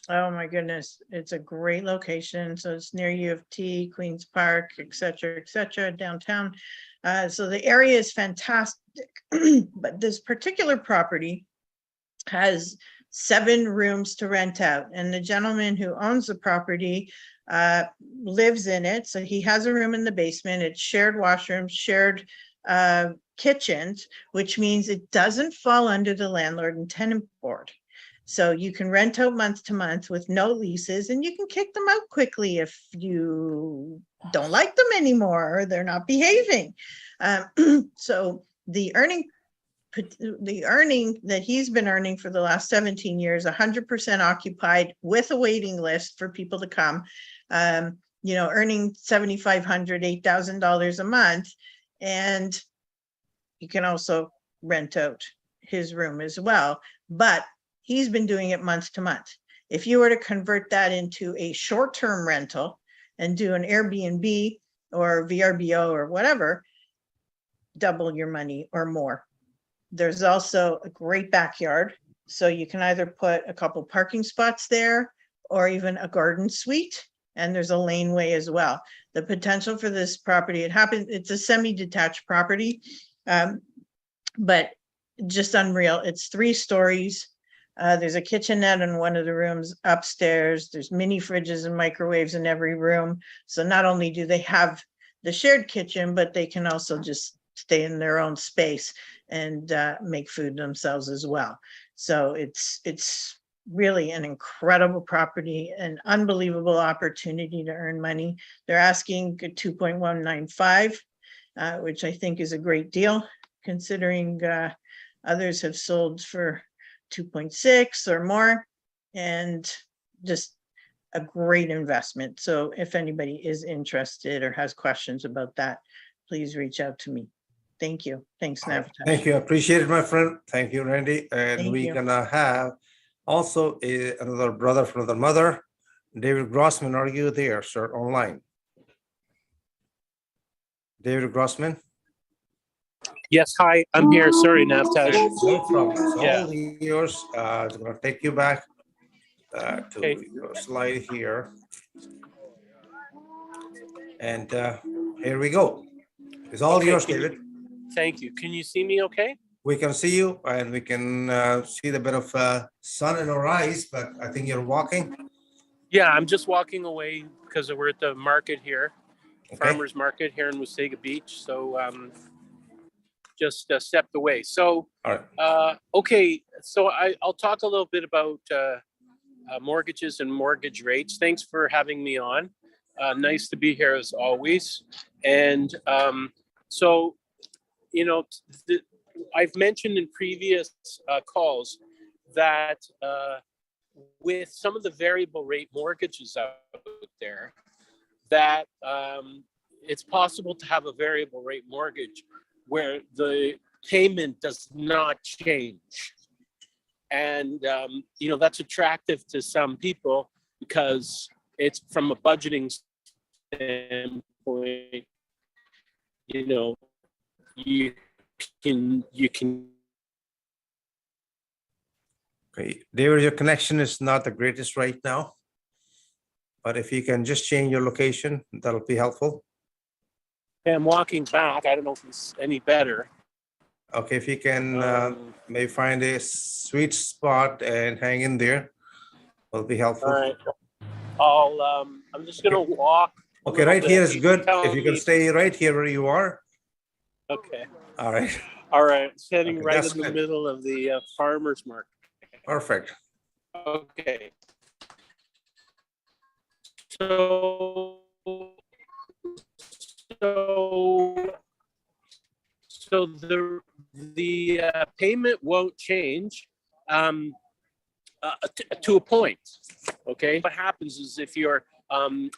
Oh my goodness, it's a great location. So it's near U of T, Queens Park, et cetera, downtown. So the area is fantastic, but this particular property has 7 rooms to rent out. And the gentleman who owns the property lives in it. So he has a room in the basement. It's shared washrooms, shared kitchens, which means it doesn't fall under the landlord and tenant board. So you can rent out month to month with no leases, and you can kick them out quickly if you don't like them anymore or they're not behaving. So the earning that he's been earning for the last 17 years, 100% occupied with a waiting list for people to come, earning $7,500, $8,000 a month. And you can also rent out his room as well, but he's been doing it month to month. If you were to convert that into a short-term rental and do an Airbnb or VRBO or whatever, double your money or more. There's also a great backyard. So you can either put a couple parking spots there or even a garden suite. And there's a laneway as well. The potential for this property, it's a semi-detached property, but just unreal. It's 3 stories. There's a kitchenette in one of the rooms upstairs. There's mini fridges and microwaves in every room. So not only do they have the shared kitchen, but they can also just stay in their own space and make food themselves as well. So it's really an incredible property, an unbelievable opportunity to earn money. They're asking 2.195, which I think is a great deal, considering others have sold for 2.6 or more, and just a great investment. So if anybody is interested or has questions about that, please reach out to me. Thank you. Thanks, Navtaj. Thank you. I appreciate it, my friend. Thank you, Randy. And Thank we're you. gonna have also another brother from another mother, David Grossman. Are you there, sir, online? David Grossman? Yes, hi, I'm here. Sorry, Navtaj. No problem. So Yeah. all yours. It's gonna take you back to Okay. your slide here. And here we go. It's all Okay, yours, can you- David. Thank you. Can you see me okay? We can see you and we can see the bit of sun in our eyes, but I think you're walking. Yeah, I'm just walking away because we're at the market here, Okay. farmer's market here in Wasaga Beach. So just stepped away. So, All right. okay, so I'll talk a little bit about mortgages and mortgage rates. Thanks for having me on. Nice to be here as always. And so, I've mentioned in previous calls that with some of the variable rate mortgages out there, that it's possible to have a variable rate mortgage where the payment does not change. And, that's attractive to some people because it's from a budgeting standpoint, you can. Okay, David, your connection is not the greatest right now, but if you can just change your location, that'll be helpful. I'm walking back. I don't know if it's any better. Okay, if you can maybe find a sweet spot and hang in there, will be helpful. All right. I'm just gonna walk. Okay, right here is good. If you can me. stay right here where you are. Okay. All right, All right. Standing Okay, right that's in the good. middle of the farmer's market. perfect. Okay. So So the payment won't change to a point. Okay. What happens is if your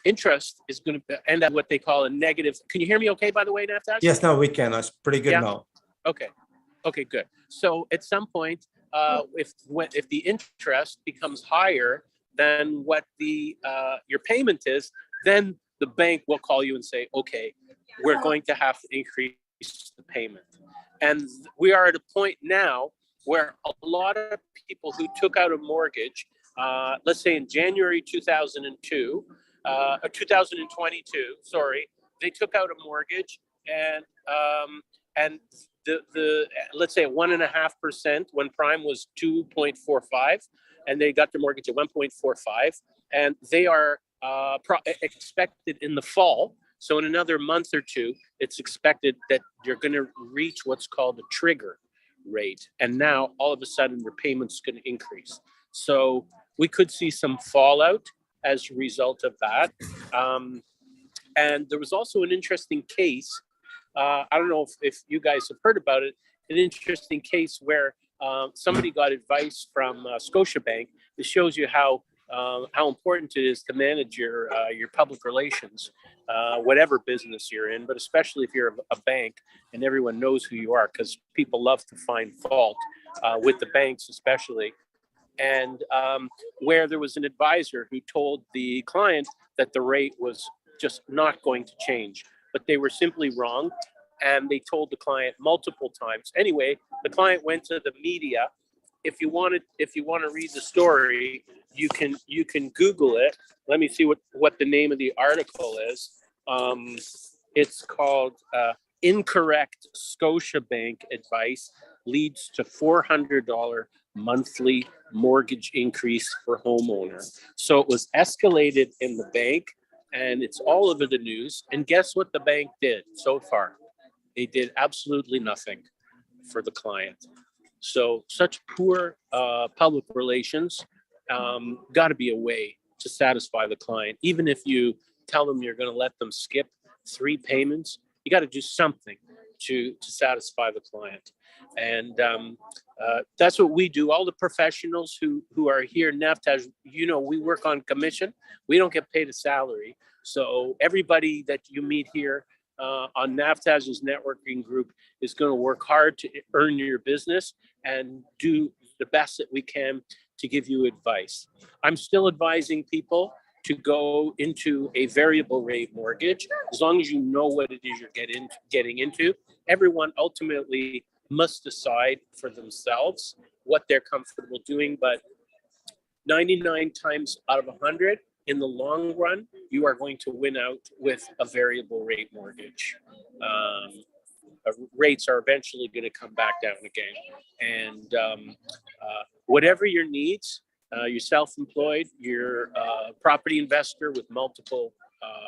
interest is going to end up what they call a negative. Can you hear me? Okay. By the way, Navtaj? Yes, now we can. That's pretty good Yeah. now. Okay. Okay. Good. So at some point, if the interest becomes higher than what the your payment is, then the bank will call you and say, okay, we're going to have to increase the payment. And we are at a point now where a lot of people who took out a mortgage, let's say in January 2002, or 2022, sorry, they took out a mortgage and the let's say at 1.5% when prime was 2.45, and they got their mortgage at 1.45, and they are expected in the fall. So in another month or two, it's expected that you're going to reach what's called a trigger rate, and now all of a sudden your payment's going to increase. So we could see some fallout as a result of that. And there was also an interesting case. I don't know if you guys have heard about it. An interesting case where somebody got advice from Scotiabank. It shows you how important it is to manage your public relations, whatever business you're in, but especially if you're a bank and everyone knows who you are, because people love to find fault with the banks, especially. And where there was an advisor who told the client that the rate was just not going to change, but they were simply wrong. And they told the client multiple times. Anyway, the client went to the media. If you want to read the story, you can Google it. Let me see what the name of the article is. It's called "Incorrect Scotiabank Advice Leads to $400 Monthly Mortgage Increase for Homeowner." So it was escalated in the bank, and it's all over the news. And guess what the bank did so far? They did absolutely nothing for the client. So such poor public relations. Got to be a way to satisfy the client. Even if you tell them you're going to let them skip 3 payments, you got to do something to satisfy the client. And that's what we do. All the professionals who are here in Navtaj, we work on commission. We don't get paid a salary. So everybody that you meet here on Navtaj's networking group is going to work hard to earn your business and do the best that we can to give you advice. I'm still advising people to go into a variable rate mortgage as long as you know what it is you're getting into. Everyone ultimately must decide for themselves what they're comfortable doing, but 99 times out of 100, in the long run, you are going to win out with a variable rate mortgage. Rates are eventually going to come back down again. And whatever your needs, you're self-employed, you're a property investor with multiple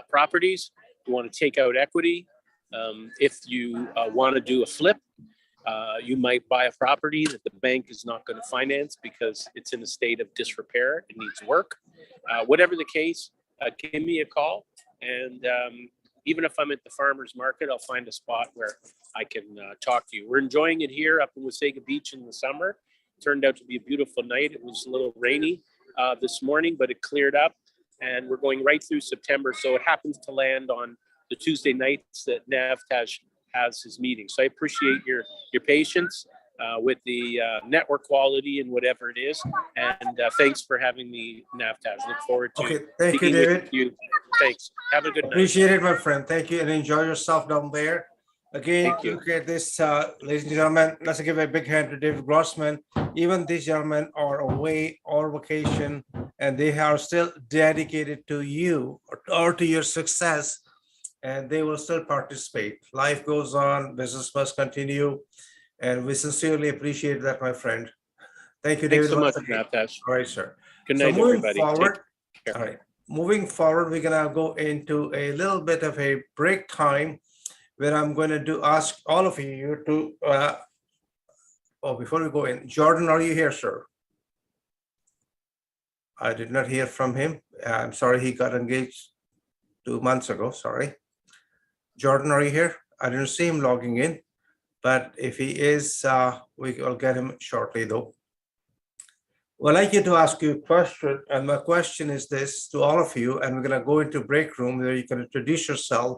properties, you want to take out equity. If you want to do a flip, you might buy a property that the bank is not going to finance because it's in a state of disrepair, it needs work. Whatever the case, give me a call. And even if I'm at the farmer's market, I'll find a spot where I can talk to you. We're enjoying it here up in Wasaga Beach in the summer. It turned out to be a beautiful night. It was a little rainy this morning, but it cleared up. And we're going right through September. So it happens to land on the Tuesday nights that Navtaj has his meeting. So I appreciate your patience with the network quality and whatever it is. And thanks for having me, Navtaj. Look forward to Thank you, David. Thanks. Have a good night. Appreciate it, my friend. Thank you, and enjoy yourself down there. Again, look at this, ladies and gentlemen. Let's give a big hand to David Grossman. Even these gentlemen are away or vacation, and they are still dedicated to you or to your success, and they will still participate. Life goes on, business must continue, and we sincerely appreciate that, my friend. Thank you, David. Thanks so much, Navtaj. All right, sir. Good night, everybody. Forward, all right. Moving forward, we're gonna go into a little bit of a break time where I'm going to ask all of you to, before we go in, Jordan, are you here, sir? I did not hear from him. I'm sorry, he got engaged 2 months ago, sorry. Jordan, are you here? I didn't see him logging in, but if he is, we will get him shortly though. I'd like you to ask you a question, and my question is this to all of you, and we're gonna go into break room where you can introduce yourself.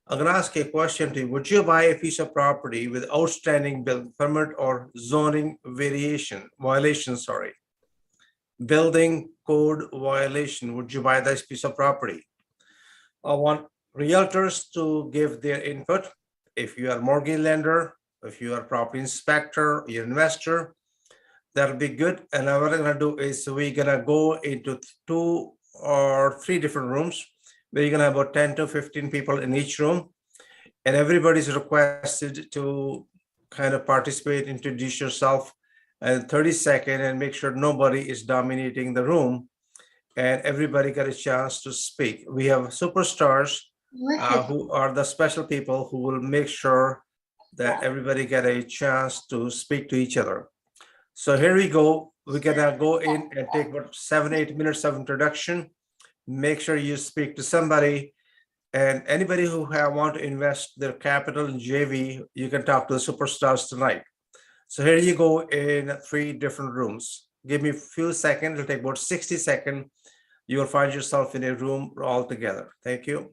I'm gonna ask you a question to you. Would you buy a piece of property with outstanding building permit or zoning violation, sorry, building code violation? Would you buy this piece of property? I want realtors to give their input. If you are a mortgage lender, if you are a property inspector, you're an investor, that'll be good. And what we're gonna do is we're gonna go into 2 or 3 different rooms where you're gonna have about 10 to 15 people in each room. And everybody's requested to kind of participate, introduce yourself in 30 seconds and make sure nobody is dominating the room and everybody got a chance to speak. We have superstars who are the special people who will make sure that everybody get a chance to speak to each other. So here we go. We're gonna go in and take about 7-8 minutes of introduction. Make sure you speak to somebody, and anybody who want to invest their capital in JV, you can talk to the superstars tonight. So here you go in 3 different rooms. Give me a few seconds. It'll take about 60 seconds. You will find yourself in a room all together. Thank you.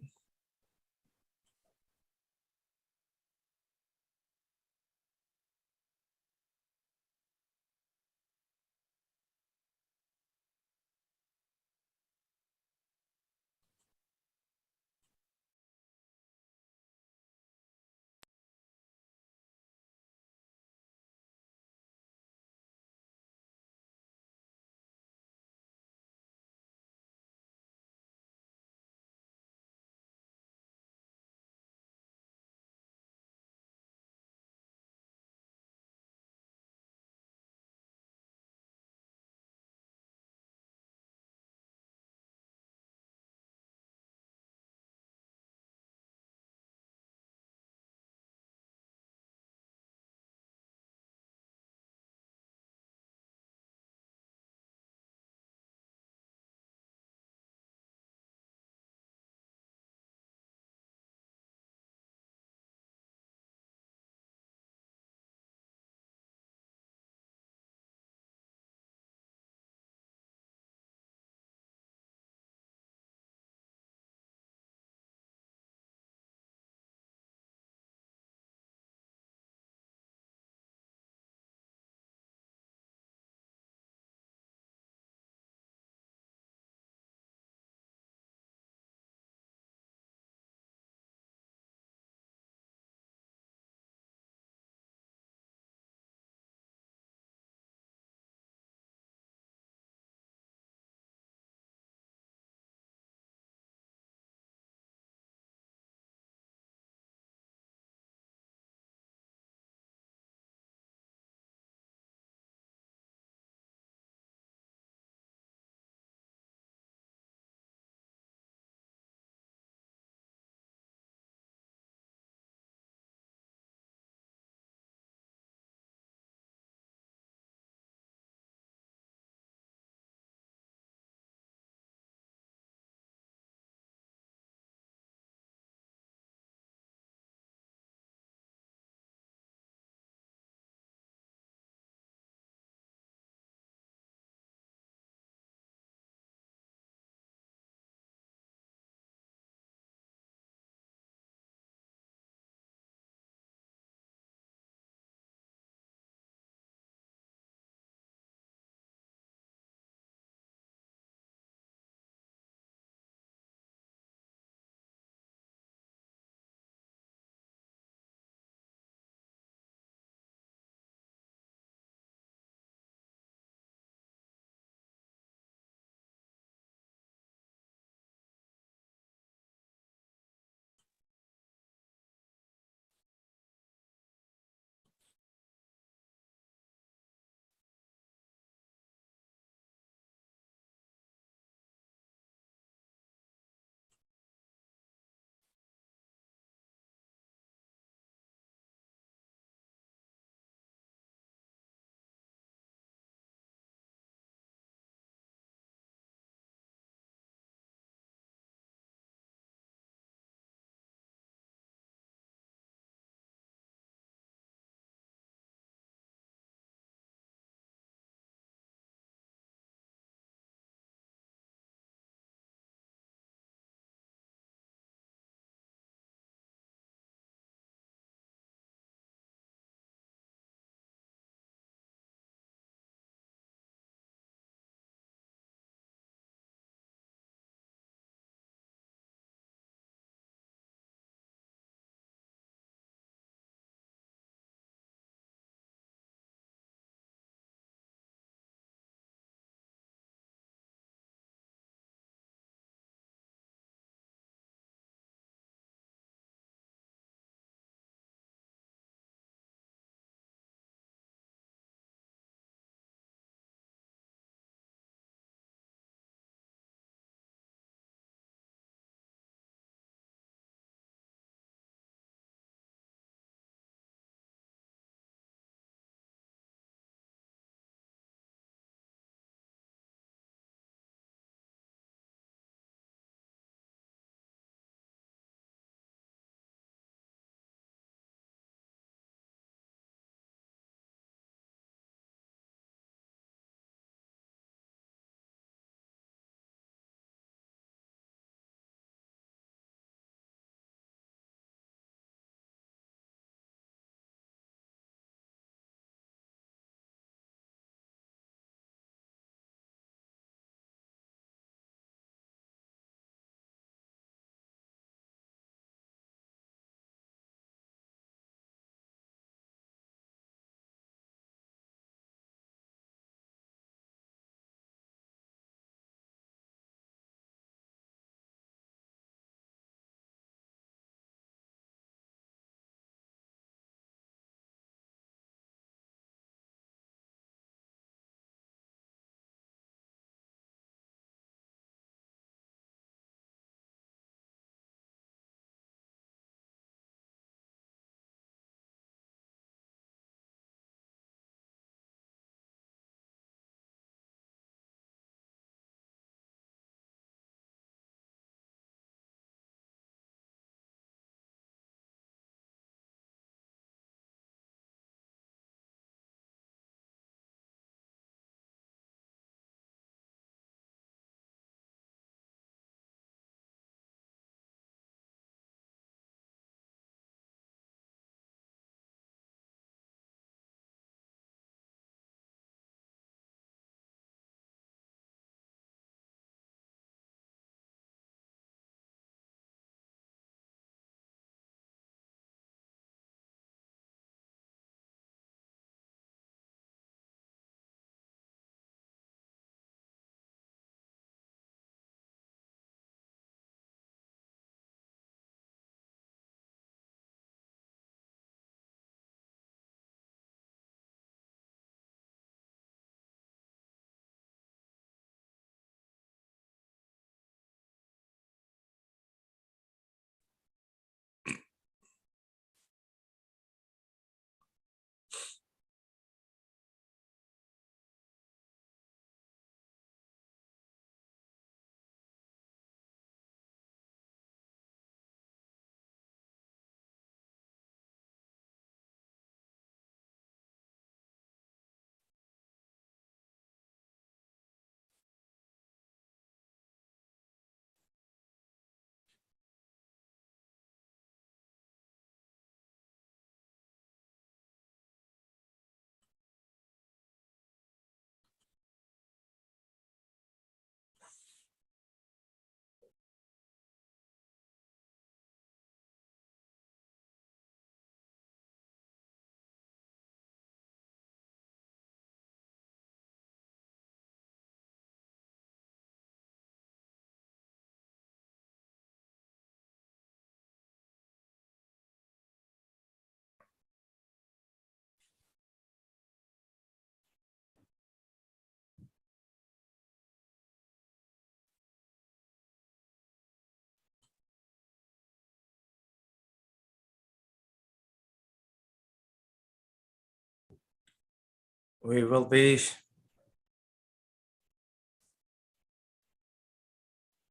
We will be.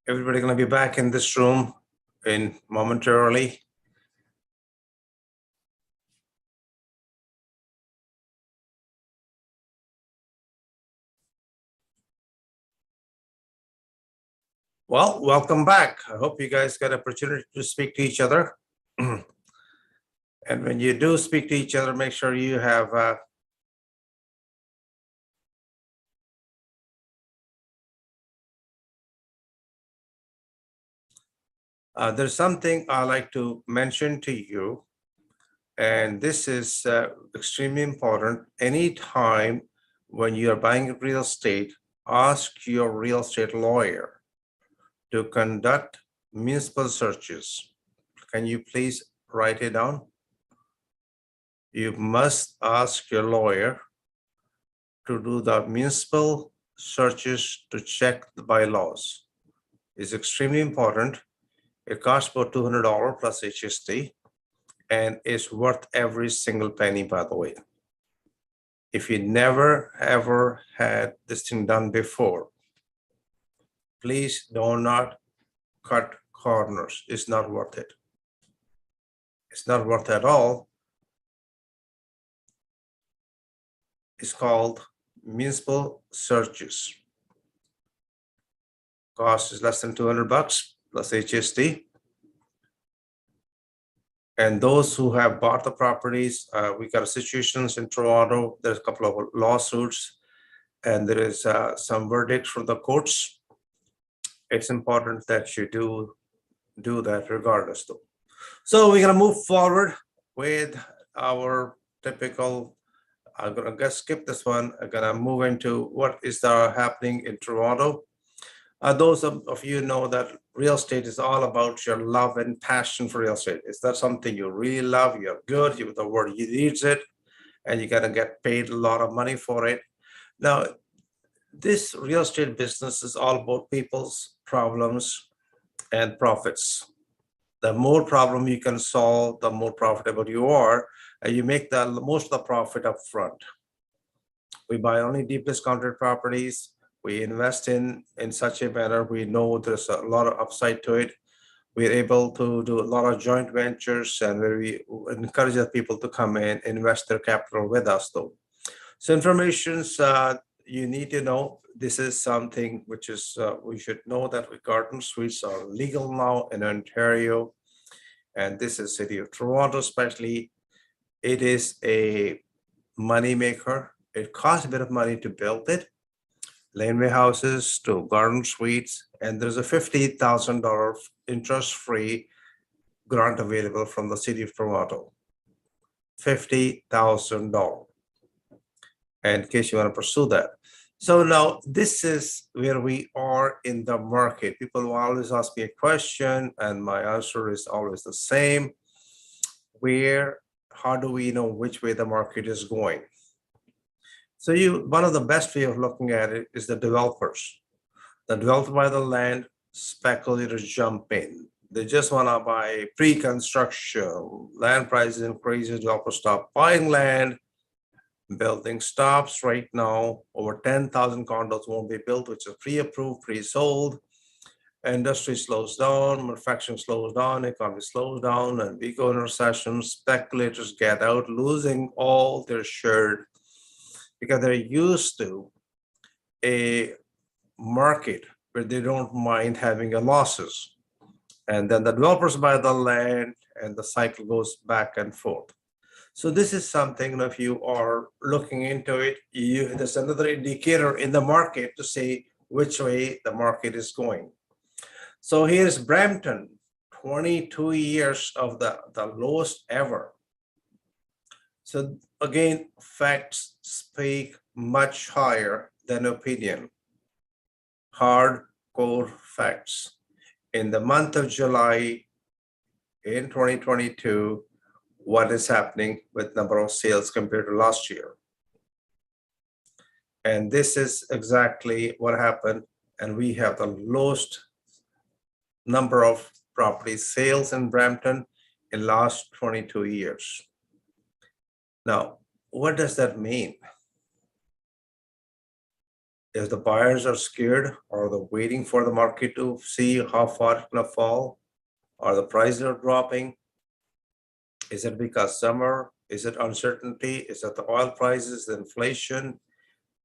Everybody gonna be back in this room in momentarily. Well, welcome back. I hope you guys got an opportunity to speak to each other. And when you do speak to each other, make sure you have there's something I like to mention to you, and this is extremely important. Anytime when you are buying real estate, ask your real estate lawyer to conduct municipal searches. Can you please write it down? You must ask your lawyer to do the municipal searches to check the bylaws. It's extremely important. It costs about $200 plus HST, and it's worth every single penny, by the way. If you never ever had this thing done before, please do not cut corners. It's not worth it. It's not worth at all. It's called municipal searches. Cost is less than $200 plus HST. And those who have bought the properties, we got situations in Toronto. There's a couple of lawsuits, and there is some verdicts from the courts. It's important that you do that regardless, though. So we're gonna move forward with our typical. I'm gonna skip this one. I'm gonna move into what is happening in Toronto. Those of you know that real estate is all about your love and passion for real estate. Is that something you really love? You're good. The world needs it, and you're gonna get paid a lot of money for it. Now, this real estate business is all about people's problems and profits. The more problem you can solve, the more profitable you are, and you make the most of the profit up front. We buy only deep discounted properties. We invest in such a manner we know there's a lot of upside to it. We're able to do a lot of joint ventures, and where we encourage the people to come in, invest their capital with us, though. So informations you need to know. This is something which is we should know that garden suites are legal now in Ontario, and this is city of Toronto especially. It is a money maker. It costs a bit of money to build it. Laneway houses to garden suites, and there's a $50,000 interest-free grant available from the city of Toronto. $50,000. And in case you want to pursue that. So now this is where we are in the market. People will always ask me a question, and my answer is always the same. How do we know which way the market is going? So one of the best way of looking at it is the developers. The developer buy the land, speculators jump in. They just want to buy pre-construction, land prices increase, developers stop buying land, building stops right now. Over 10,000 condos won't be built, which is pre-approved, pre-sold. Industry slows down, manufacturing slows down, economy slows down, and we go in recession. Speculators get out, losing all their share because they're used to a market where they don't mind having a losses. And then the developers buy the land, and the cycle goes back and forth. So this is something, if you are looking into it, there's another indicator in the market to say which way the market is going. So here's Brampton, 22 years of the lowest ever. So again, facts speak much higher than opinion. Hardcore facts. In the month of July in 2022, what is happening with number of sales compared to last year? And this is exactly what happened. And we have the lowest number of property sales in Brampton in last 22 years. Now, what does that mean? If the buyers are scared or they're waiting for the market to see how far it's gonna fall, or the prices are dropping, is it because summer? Is it uncertainty? Is it the oil prices, the inflation?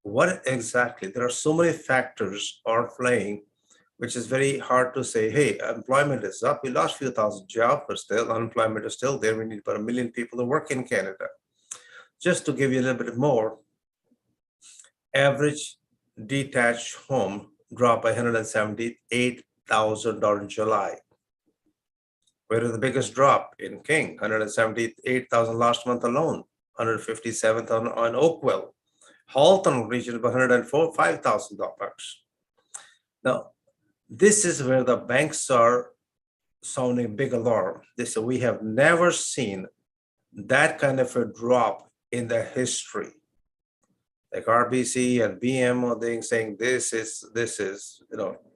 What exactly? There are so many factors are playing, which is very hard to say, hey, employment is up. We lost a few thousand jobs, but still unemployment is still there. We need about 1 million people to work in Canada. Just to give you a little bit more, average detached home dropped by $178,000 in July. Where is the biggest drop? In King, 178,000 last month alone, 157,000 on Oakville. Halton region about $105,000. Now, this is where the banks are sounding big alarm. They say we have never seen that kind of a drop in the history. Like RBC and BMO saying this is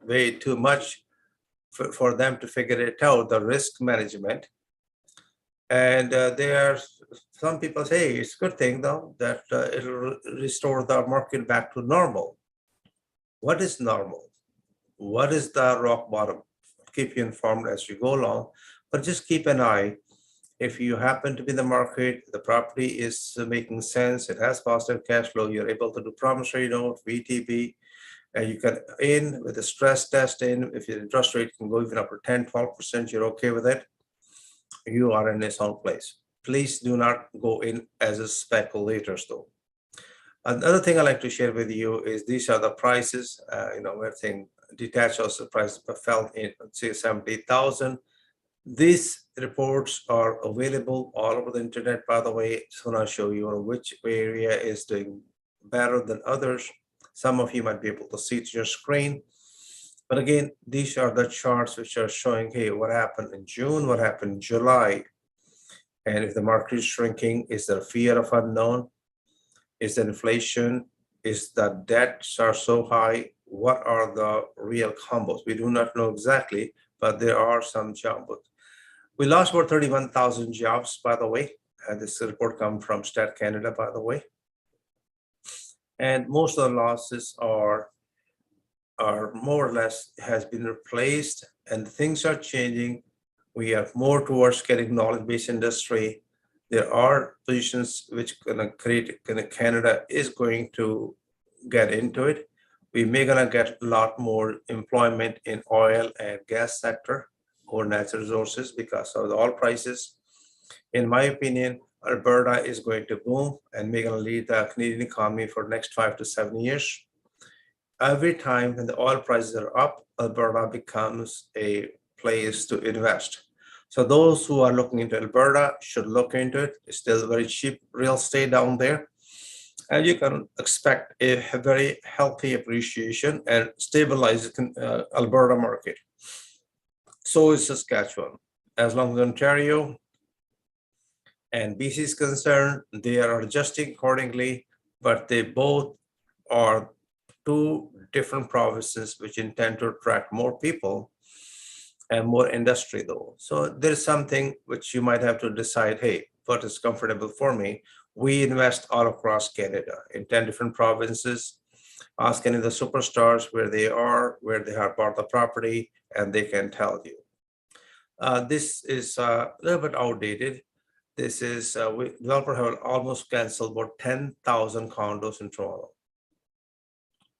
way too much for them to figure it out, the risk management. And some people say it's a good thing though that it'll restore the market back to normal. What is normal? What is the rock bottom? Keep you informed as you go along, but just keep an eye. If you happen to be in the market, the property is making sense, it has positive cash flow, you're able to do promissory note, VTB, and you can in with a stress test if your interest rate can go even up to 10, 12%, you're okay with it, you are in a sound place. Please do not go in as a speculators though. Another thing I like to share with you is these are the prices, we're saying detached house price fell in say 70,000. These reports are available all over the internet, by the way. Just want to show you which area is doing better than others. Some of you might be able to see it to your screen. But again, these are the charts which are showing, hey, what happened in June, what happened in July. And if the market is shrinking, is there fear of unknown? Is there inflation? Is the debts are so high? What are the real combos? We do not know exactly, but there are some jumbles. We lost about 31,000 jobs, by the way. This report comes from Stat Canada, by the way. And most of the losses are more or less has been replaced, and things are changing. We are more towards getting knowledge-based industry. There are positions which Canada is going to get into it. We may gonna get a lot more employment in oil and gas sector or natural resources because of the oil prices. In my opinion, Alberta is going to boom and may gonna lead the Canadian economy for the next 5 to 7 years. Every time when the oil prices are up, Alberta becomes a place to invest. So those who are looking into Alberta should look into it. It's still very cheap real estate down there. And you can expect a very healthy appreciation and stabilize the Alberta market. So is Saskatchewan. As long as Ontario and BC is concerned, they are adjusting accordingly, but they both are two different provinces which intend to attract more people and more industry though. So there's something which you might have to decide, hey, what is comfortable for me? We invest all across Canada in 10 different provinces. Ask any of the superstars where they have bought the property, and they can tell you. This is a little bit outdated. This is, developer have almost canceled about 10,000 condos in Toronto.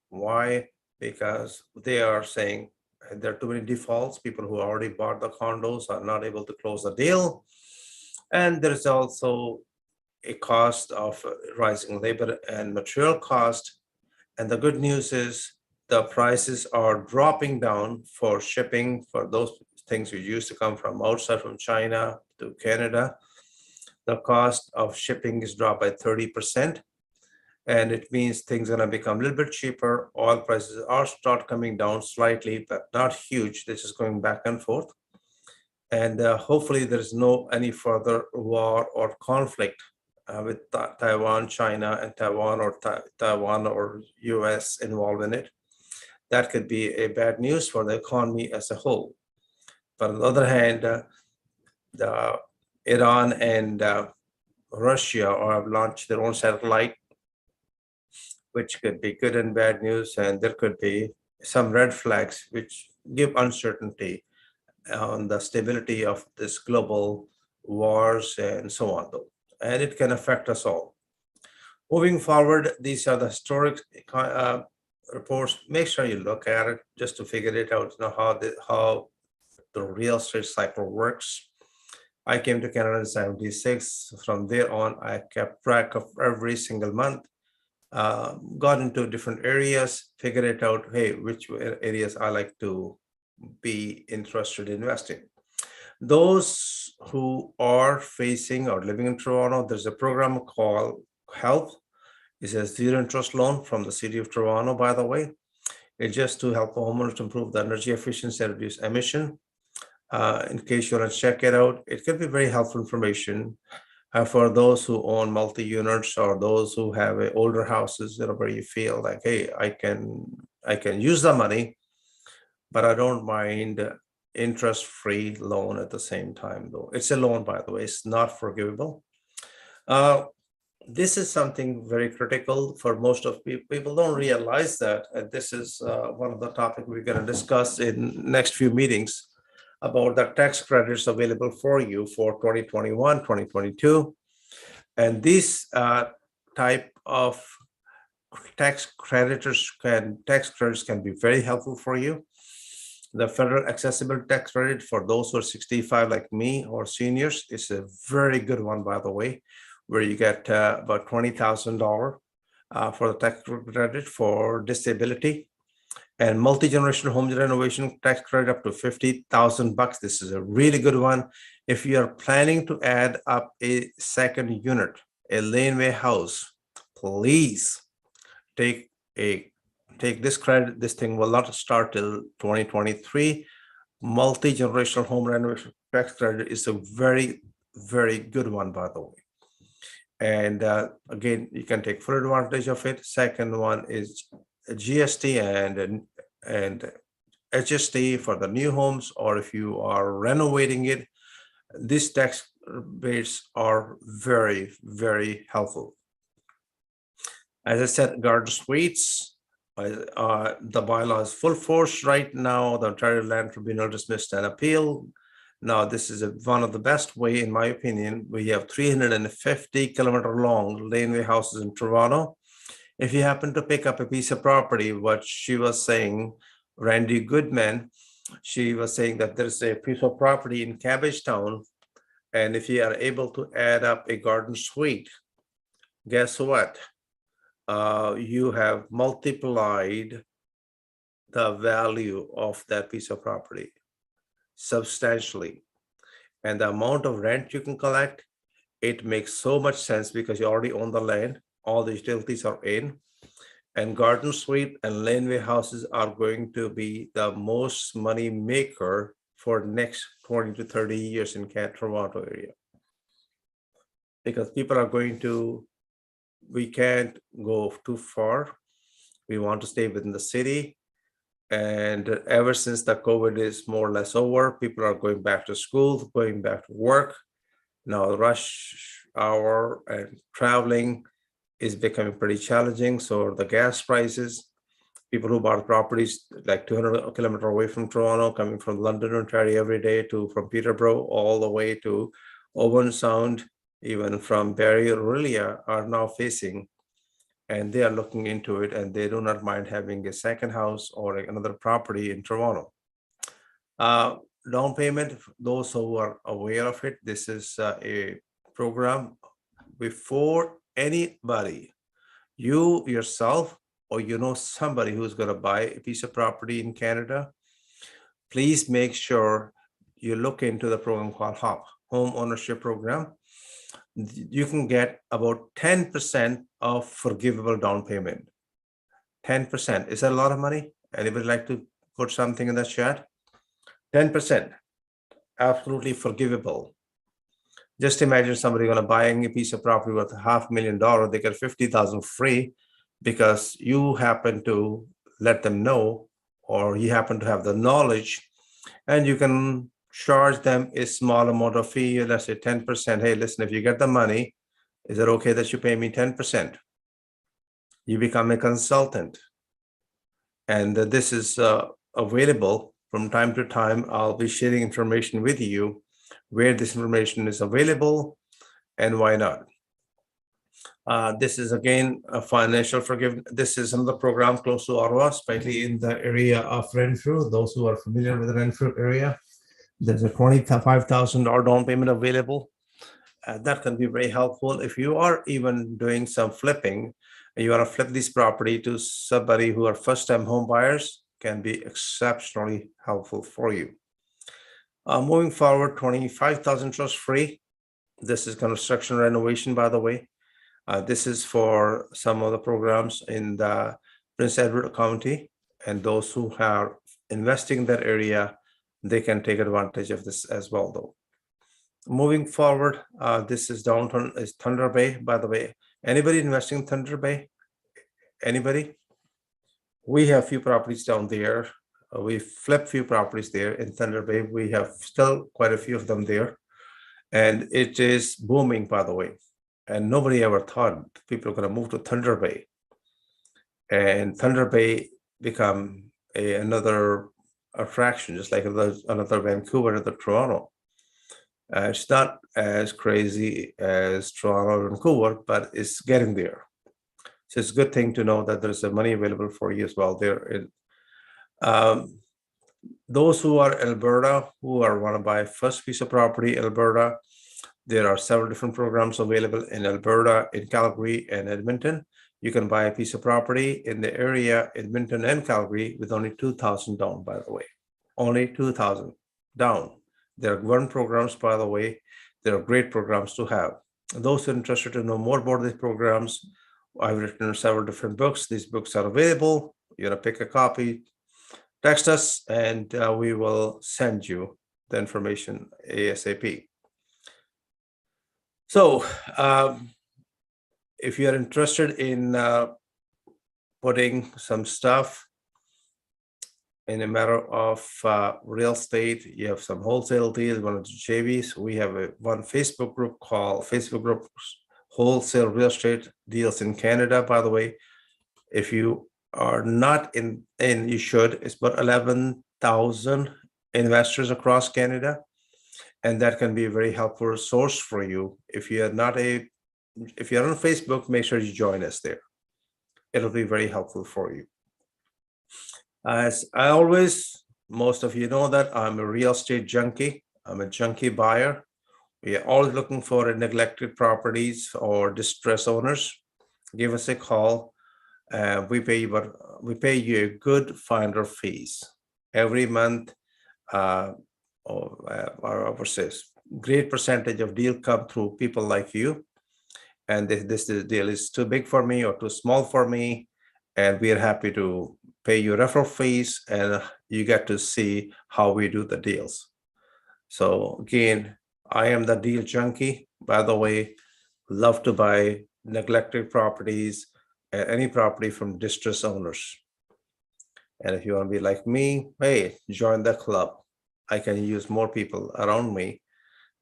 Why? Because they are saying there are too many defaults. People who already bought the condos are not able to close the deal. And there's also a cost of rising labor and material cost. And the good news is the prices are dropping down for shipping for those things we used to come from outside from China to Canada. The cost of shipping is dropped by 30%. And it means things are going to become a little bit cheaper. Oil prices are start coming down slightly, but not huge. This is going back and forth. And hopefully there's no any further war or conflict with Taiwan, China, and Taiwan or US involved in it. That could be a bad news for the economy as a whole. But on the other hand, the Iran and Russia have launched their own satellite. which could be good and bad news, and there could be some red flags which give uncertainty on the stability of this global wars and so on, though, and it can affect us all. Moving forward, these are the historic reports. Make sure you look at it just to figure it out, how the real estate cycle works. I came to Canada in 76. From there on, I kept track of every single month, got into different areas, figured it out, hey, which areas I like to be interested in investing. Those who are facing or living in Toronto, there's a program called HELP. It's a zero interest loan from the city of Toronto, by the way. It's just to help homeowners improve the energy efficiency and reduce emission. In case you want to check it out, it can be very helpful information for those who own multi-units or those who have older houses, where you feel like, hey, I can use the money, but I don't mind interest-free loan at the same time, though. It's a loan, by the way, it's not forgivable. This is something very critical for most of people. People don't realize that. And this is one of the topics we're going to discuss in next few meetings about the tax credits available for you for 2021, 2022. And these type of tax credits can be very helpful for you. The federal accessible tax credit for those who are 65 like me or seniors is a very good one, by the way, where you get about $20,000 for the tax credit for disability, and multi-generational home renovation tax credit up to $50,000. This is a really good one. If you are planning to add up a second unit, a laneway house, please take this credit. This thing will not start till 2023. Multi-generational home renovation tax credit is a very, very good one, by the way. And again, you can take full advantage of it. Second one is GST and HST for the new homes, or if you are renovating it, these tax rates are very, very helpful. As I said, garden suites, the bylaw is full force right now. The Ontario Land Tribunal dismissed an appeal. Now, this is one of the best way, in my opinion. We have 350-kilometer long laneway houses in Toronto. If you happen to pick up a piece of property, what she was saying, Randy Goodman, she was saying that there's a piece of property in Cabbagetown, and if you are able to add up a garden suite, guess what? You have multiplied the value of that piece of property substantially. And the amount of rent you can collect, it makes so much sense because you already own the land, all the utilities are in, and garden suite and laneway houses are going to be the most money maker for next 20 to 30 years in Toronto area. Because people are going to, we can't go too far. We want to stay within the city. And ever since the COVID is more or less over, people are going back to school, going back to work. Now rush hour and traveling is becoming pretty challenging. So the gas prices, people who bought properties like 200 kilometers away from Toronto, coming from London, Ontario every day from Peterborough all the way to Owen Sound, even from Barrie, Aurelia, are now facing, and they are looking into it, and they do not mind having a second house or another property in Toronto. Down payment, those who are aware of it, this is a program before anybody, you yourself, or you know somebody who's going to buy a piece of property in Canada, please make sure you look into the program called HOP, Home Ownership Program. You can get about 10% of forgivable down payment. 10%. Is that a lot of money? Anybody like to put something in the chat? 10%. Absolutely forgivable. Just imagine somebody going to buying a piece of property worth $500,000, they get $50,000 free because you happen to let them know, or you happen to have the knowledge, and you can charge them a small amount of fee, let's say 10%. Hey, listen, if you get the money, is it okay that you pay me 10%? you become a consultant. And this is available from time to time. I'll be sharing information with you where this information is available and why not. This is again a financial forgiveness. This is another program close to Ottawa, especially in the area of Renfrew. Those who are familiar with the Renfrew area, there's a $25,000 down payment available. That can be very helpful if you are even doing some flipping. You want to flip this property to somebody who are first-time home buyers, can be exceptionally helpful for you. Moving forward, 25,000 trust free. This is construction renovation, by the way. This is for some of the programs in the Prince Edward County, and those who are investing in that area, they can take advantage of this as well, though. Moving forward, this is downtown is Thunder Bay, by the way. Anybody investing in Thunder Bay? Anybody? We have few properties down there. We flip few properties there in Thunder Bay. We have still quite a few of them there. And it is booming, by the way. And nobody ever thought people are going to move to Thunder Bay. And Thunder Bay become another attraction, just like another Vancouver, another Toronto. It's not as crazy as Toronto or Vancouver, but it's getting there. So it's a good thing to know that there's money available for you as well there. Those who are Alberta, who are want to buy first piece of property, Alberta, there are several different programs available in Alberta, in Calgary, and Edmonton. You can buy a piece of property in the area, Edmonton and Calgary, with only $2,000 down, by the way. Only $2,000 down. There are government programs, by the way. There are great programs to have. Those who are interested to know more about these programs, I've written several different books. These books are available. You're going to pick a copy, text us, and we will send you the information ASAP. So if you're interested in putting some stuff in a matter of real estate, you have some wholesale deals, one of the JVs. We have one Facebook group called Facebook Group Wholesale Real Estate Deals in Canada, by the way. If you are not in, you should. It's about 11,000 investors across Canada. And that can be a very helpful source for you. If you're on Facebook, make sure you join us there. It'll be very helpful for you. As I always, most of you know that I'm a real estate junkie. I'm a junkie buyer. We are always looking for neglected properties or distressed owners. Give us a call. We pay you a good finder fees every month. I would say great percentage of deal come through people like you. And this deal is too big for me or too small for me. And we are happy to pay you referral fees, and you get to see how we do the deals. So again, I am the deal junkie, by the way. Love to buy neglected properties and any property from distressed owners. And if you want to be like me, hey, join the club. I can use more people around me.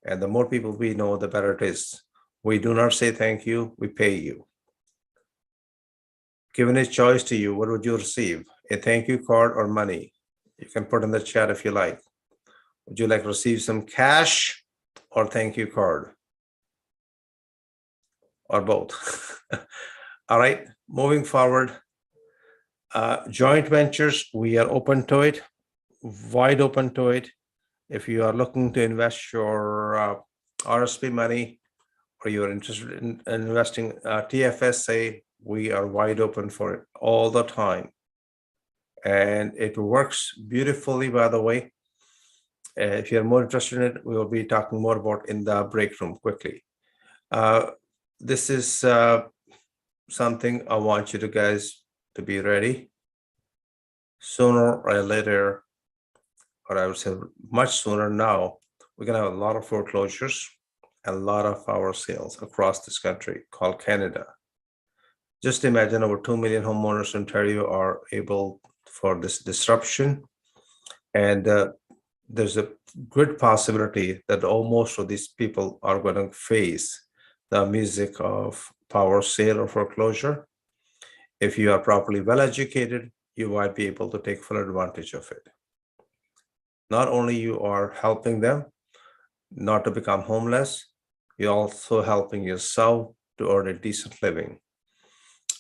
And the more people we know, the better it is. We do not say thank you, we pay you. Given a choice to you, what would you receive? A thank you card or money? You can put in the chat if you like. Would you like to receive some cash or thank you card? Or both? All right, moving forward. Joint ventures, we are open to it, wide open to it. If you are looking to invest your RSP money, or you're interested in investing TFSA, we are wide open for it all the time. And it works beautifully, by the way. If you're more interested in it, we will be talking more about in the break room quickly. This is something I want you to guys to be ready. Sooner or later, or I would say much sooner now, we're going to have a lot of foreclosures, a lot of our sales across this country called Canada. Just imagine over 2 million homeowners in Ontario are able for this disruption. And there's a good possibility that almost of these people are going to face the music of power sale or foreclosure. If you are properly well educated, you might be able to take full advantage of it. Not only you are helping them not to become homeless, you're also helping yourself to earn a decent living.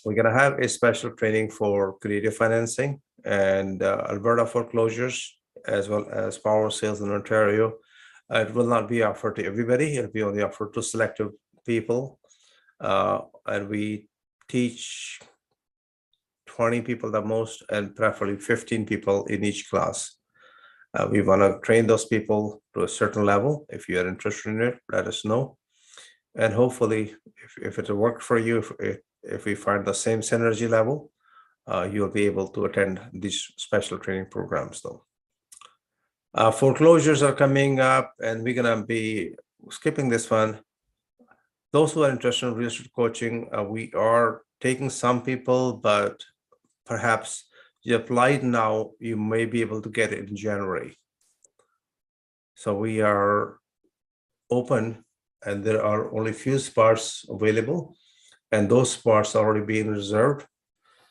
We're going to have a special training for creative financing and Alberta foreclosures, as well as power sales in Ontario. It will not be offered to everybody. It'll be only offered to selective people. And we teach 20 people the most, and preferably 15 people in each class. We want to train those people to a certain level. If you are interested in it, let us know. And hopefully, if it worked for you, if we find the same synergy level, you'll be able to attend these special training programs though. Foreclosures are coming up, and we're going to be skipping this one. Those who are interested in real estate coaching, we are taking some people, but perhaps you applied now, you may be able to get it in January. So we are open, and there are only few spots available, and those spots are already being reserved.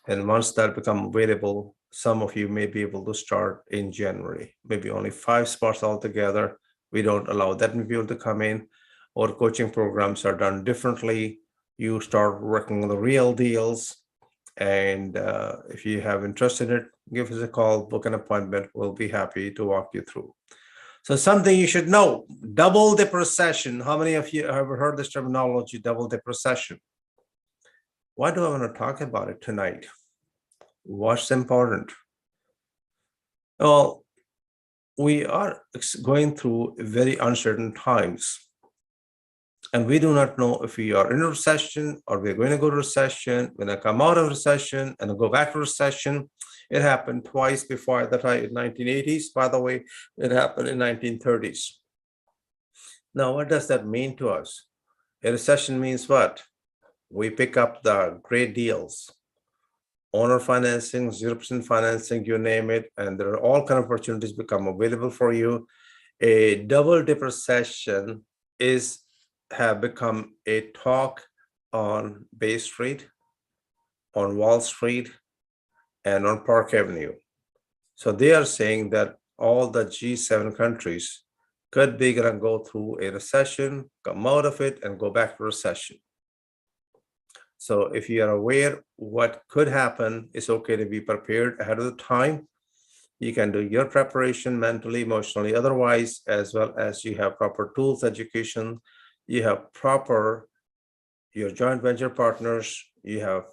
And once that become available, some of you may be able to start in January, maybe only 5 spots altogether. We don't allow that many people to come in. Or coaching programs are done differently. You start working on the real deals. And if you have interest in it, give us a call, book an appointment. We'll be happy to walk you through. So something you should know, double dipper session. How many of you have ever heard this terminology, double dipper session? Why do I want to talk about it tonight? What's important? Well, we are going through very uncertain times. And we do not know if we are in a recession or we're going to go to recession, we're going to come out of recession and go back to recession. It happened twice before that, in 1980s. By the way, it happened in 1930s. Now, what does that mean to us? A recession means what? We pick up the great deals, owner financing, 0% financing, you name it, and there are all kinds of opportunities become available for you. A double dipper session have become a talk on Bay Street, on Wall Street, and on Park Avenue. So they are saying that all the G7 countries could be going to go through a recession, come out of it, and go back to recession. So if you are aware what could happen, it's okay to be prepared ahead of the time. You can do your preparation mentally, emotionally, otherwise, as well as you have proper tools, education, you have your joint venture partners, you have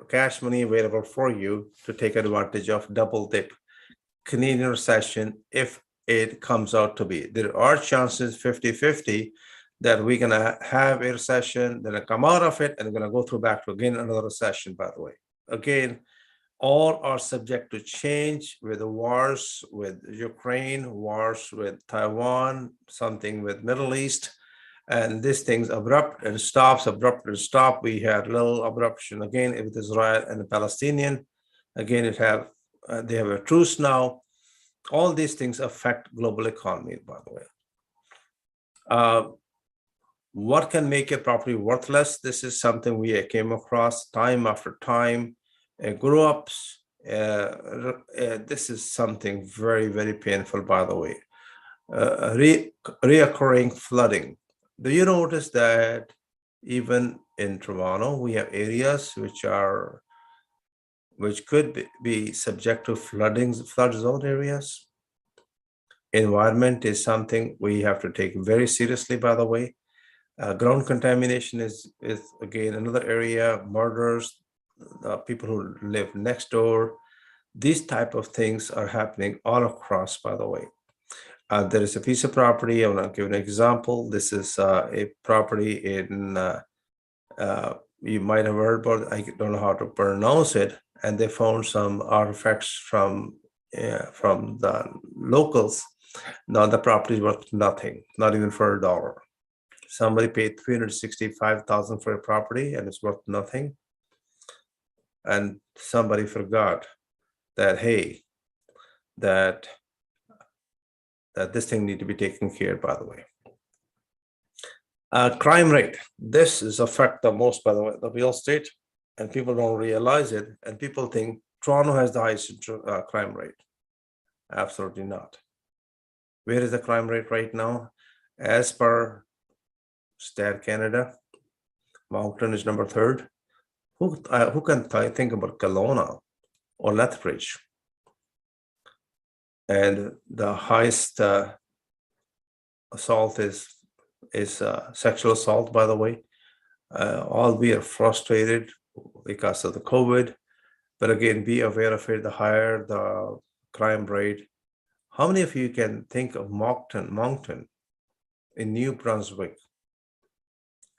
cash money available for you to take advantage of double dip Canadian recession if it comes out to be. There are chances 50-50 that we're going to have a recession, then come out of it, and we're going to go through back to again another recession, by the way. Again, all are subject to change with the wars with Ukraine, wars with Taiwan, something with Middle East. And these things abrupt and stops, abrupt and stop. We had little abruption again with Israel and the Palestinian. Again, they have a truce now. All these things affect global economy, by the way. What can make a property worthless? This is something we came across time after time. Grow ups. This is something very, very painful, by the way. Reoccurring flooding. Do you notice that even in Toronto, we have areas which could be subject to flood zone areas? Environment is something we have to take very seriously, by the way. Ground contamination is again another area. Murders, people who live next door. These type of things are happening all across, by the way. There is a piece of property. I want to give an example. This is a property in, you might have heard about, I don't know how to pronounce it, and they found some artifacts from the locals. Now the property is worth nothing, not even for $1. Somebody paid $365,000 for a property and it's worth nothing. And somebody forgot that, hey, that this thing need to be taken care of, by the way. Crime rate. This is affect the most, by the way, the real estate. and people don't realize it, and people think Toronto has the highest crime rate. Absolutely not. Where is the crime rate right now? As per Stat Canada, Moncton is number 3rd. Who can think about Kelowna or Lethbridge? And the highest assault is sexual assault, by the way. All we are frustrated because of the COVID, but again, be aware of it. The higher the crime rate. How many of you can think of Moncton in New Brunswick?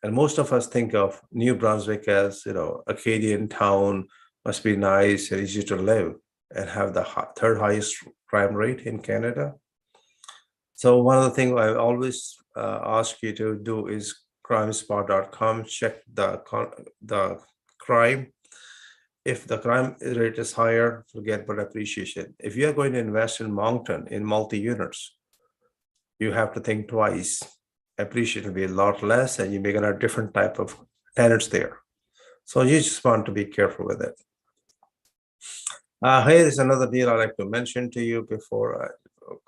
And most of us think of New Brunswick as, Acadian town, must be nice and easy to live, and have the 3rd highest crime rate in Canada. So one of the things I always ask you to do is crimespot.com, check the crime. If the crime rate is higher, forget about appreciation. If you are going to invest in Moncton in multi-units, you have to think twice. Appreciation will be a lot less, and you may get a different type of tenants there. So you just want to be careful with it. Here is another deal I'd like to mention to you before I go.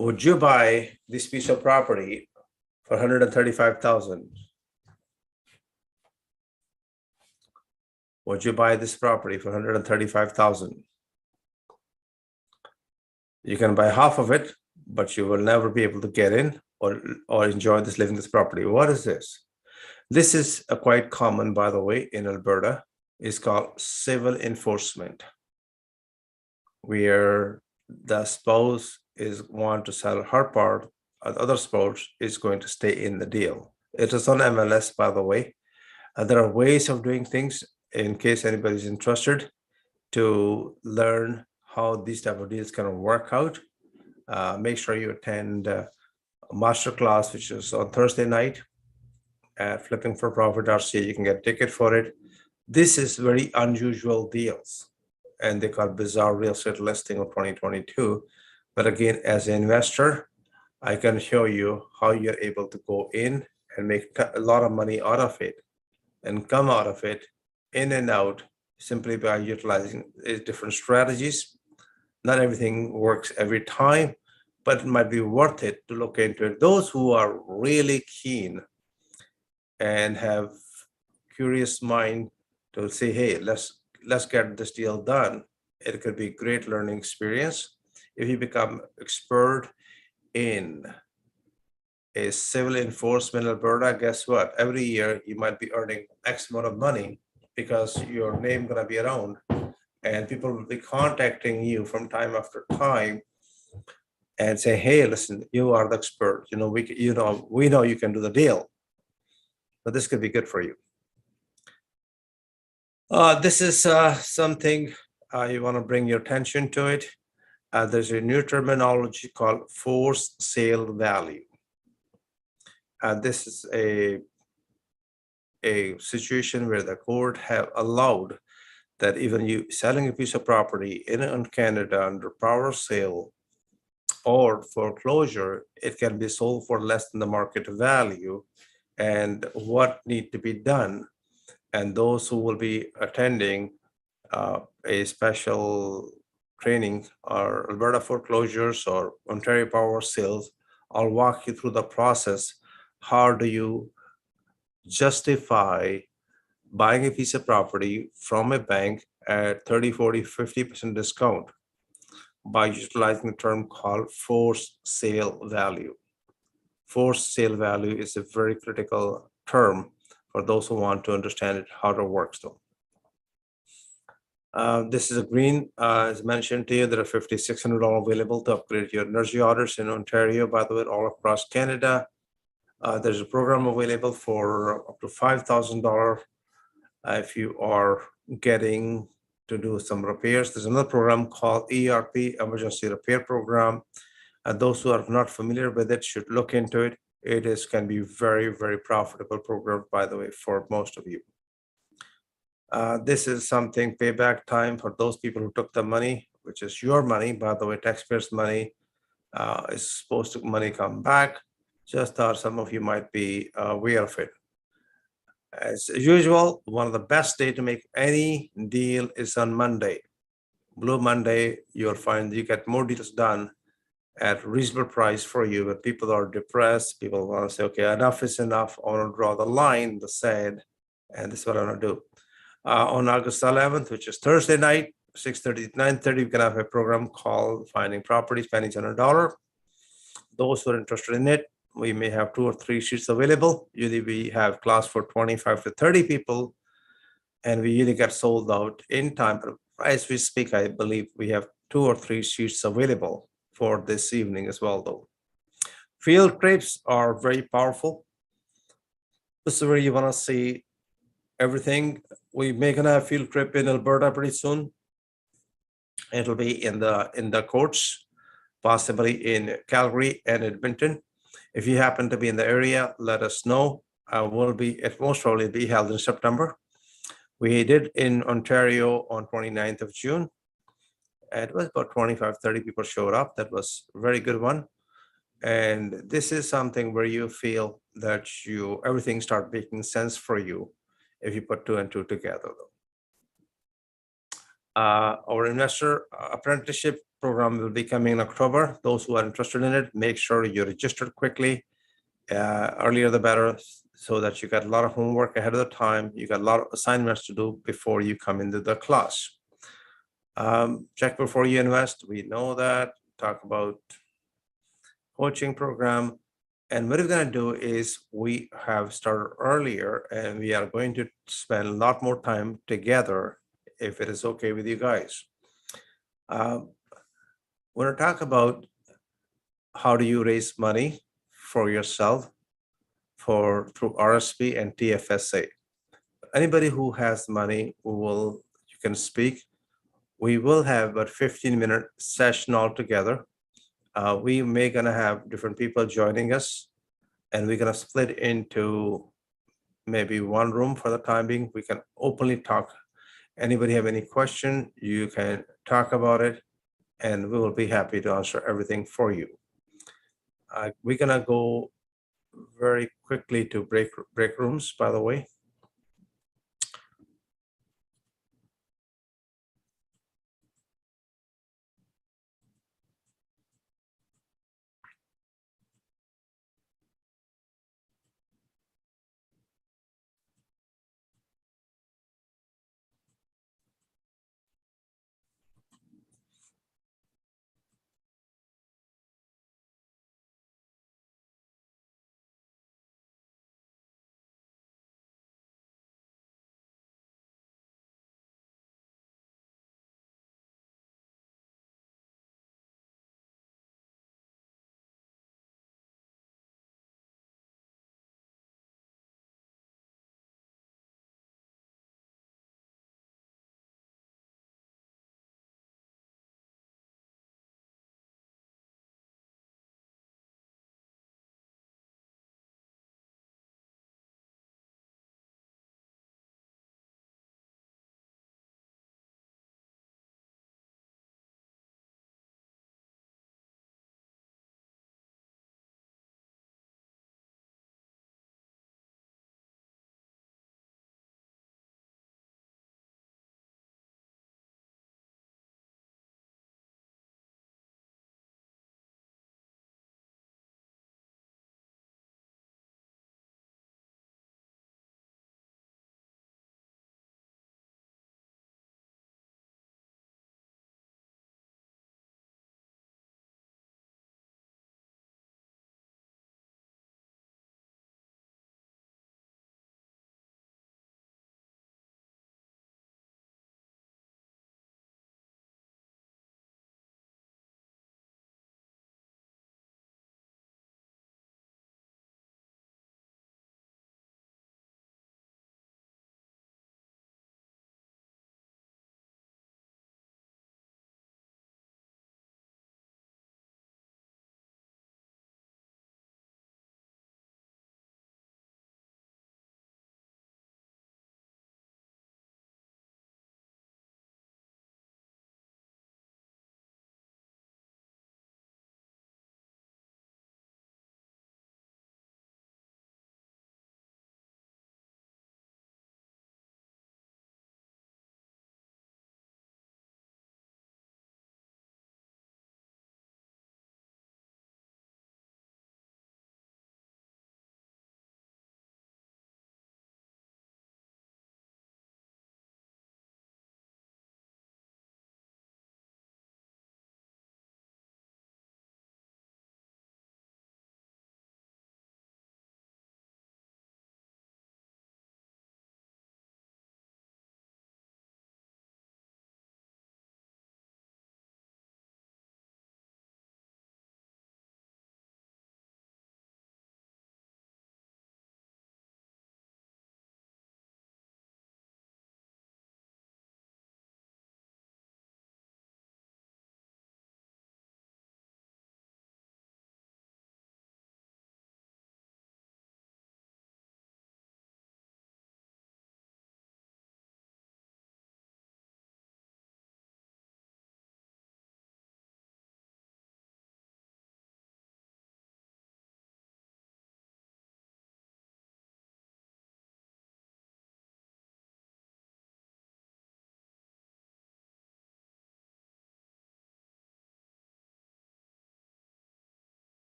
Would you buy this piece of property for $135,000? Would you buy this property for $135,000? You can buy half of it, but you will never be able to get in or enjoy living this property. What is this? This is quite common, by the way, in Alberta. It's called civil enforcement, where the spouse want to sell her part, and the other spouse is going to stay in the deal. It is on MLS, by the way. There are ways of doing things in case anybody's interested to learn how these type of deals can work out. Make sure you attend a master class, which is on Thursday night at flippingforprofit.ca. You can get a ticket for it. This is very unusual deals, and they call bizarre real estate listing of 2022. But again, as an investor, I can show you how you're able to go in and make a lot of money out of it and come out of it in and out simply by utilizing different strategies. Not everything works every time, but it might be worth it to look into it. Those who are really keen and have curious mind to say, hey, let's get this deal done. It could be a great learning experience. If you become expert in a civil enforcement in Alberta, guess what? Every year you might be earning X amount of money because your name gonna be around, and people will be contacting you from time after time and say, hey, listen, you are the expert. We know you can do the deal. But this could be good for you. This is something you want to bring your attention to it. There's a new terminology called forced sale value. This is a situation where the court have allowed that even you selling a piece of property in Canada under power sale or foreclosure, it can be sold for less than the market value, and what need to be done. And those who will be attending a special training or Alberta foreclosures or Ontario power sales, I'll walk you through the process. How do you justify buying a piece of property from a bank at 30, 40, 50% discount by utilizing the term called forced sale value. Forced sale value is a very critical term for those who want to understand it, how it works though. This is a green, as mentioned to you, there are $5,600 available to upgrade your energy orders in Ontario, by the way, all across Canada. There's a program available for up to $5,000 if you are getting to do some repairs. There's another program called ERP, Emergency Repair Program. Those who are not familiar with it should look into it. It can be very, very profitable program, by the way, for most of you. This is something payback time for those people who took the money, which is your money, by the way, taxpayers' money is supposed to money come back. Just thought some of you might be aware of it. As usual, one of the best day to make any deal is on Monday. Blue Monday, you'll find you get more deals done at reasonable price for you. But people are depressed. People want to say, okay, enough is enough. I want to draw the line in the sand, and this is what I want to do. On August 11th, which is Thursday night, 6:30 to 9:30, we're gonna have a program called Finding Properties, Pennies on a Dollar. Those who are interested in it, we may have 2 or 3 seats available. Usually we have class for 25 to 30 people, and we usually get sold out in time. But as we speak, I believe we have 2 or 3 seats available for this evening as well, though. Field trips are very powerful. This is where you want to see everything. We may gonna have field trip in Alberta pretty soon. It'll be in the courts, possibly in Calgary and Edmonton. If you happen to be in the area, let us know. Will be, it most probably be held in September. We did in Ontario on 29th of June. It was about 25, 30 people showed up. That was a very good one. And this is something where you feel that everything start making sense for you if you put 2 and 2 together. Our investor apprenticeship program will be coming in October. Those who are interested in it, make sure you register quickly. Earlier the better, so that you got a lot of homework ahead of the time. You got a lot of assignments to do before you come into the class. Check before you invest. We know that. Talk about coaching program. And what we're going to do is we have started earlier, and we are going to spend a lot more time together, if it is okay with you guys. We're going to talk about how do you raise money for yourself through RSP and TFSA. Anybody who has money, you can speak. We will have about 15-minute session altogether. We may gonna have different people joining us, and we're gonna split into maybe one room for the time being. We can openly talk. Anybody have any question, you can talk about it, and we will be happy to answer everything for you. We're gonna go very quickly to break rooms, by the way.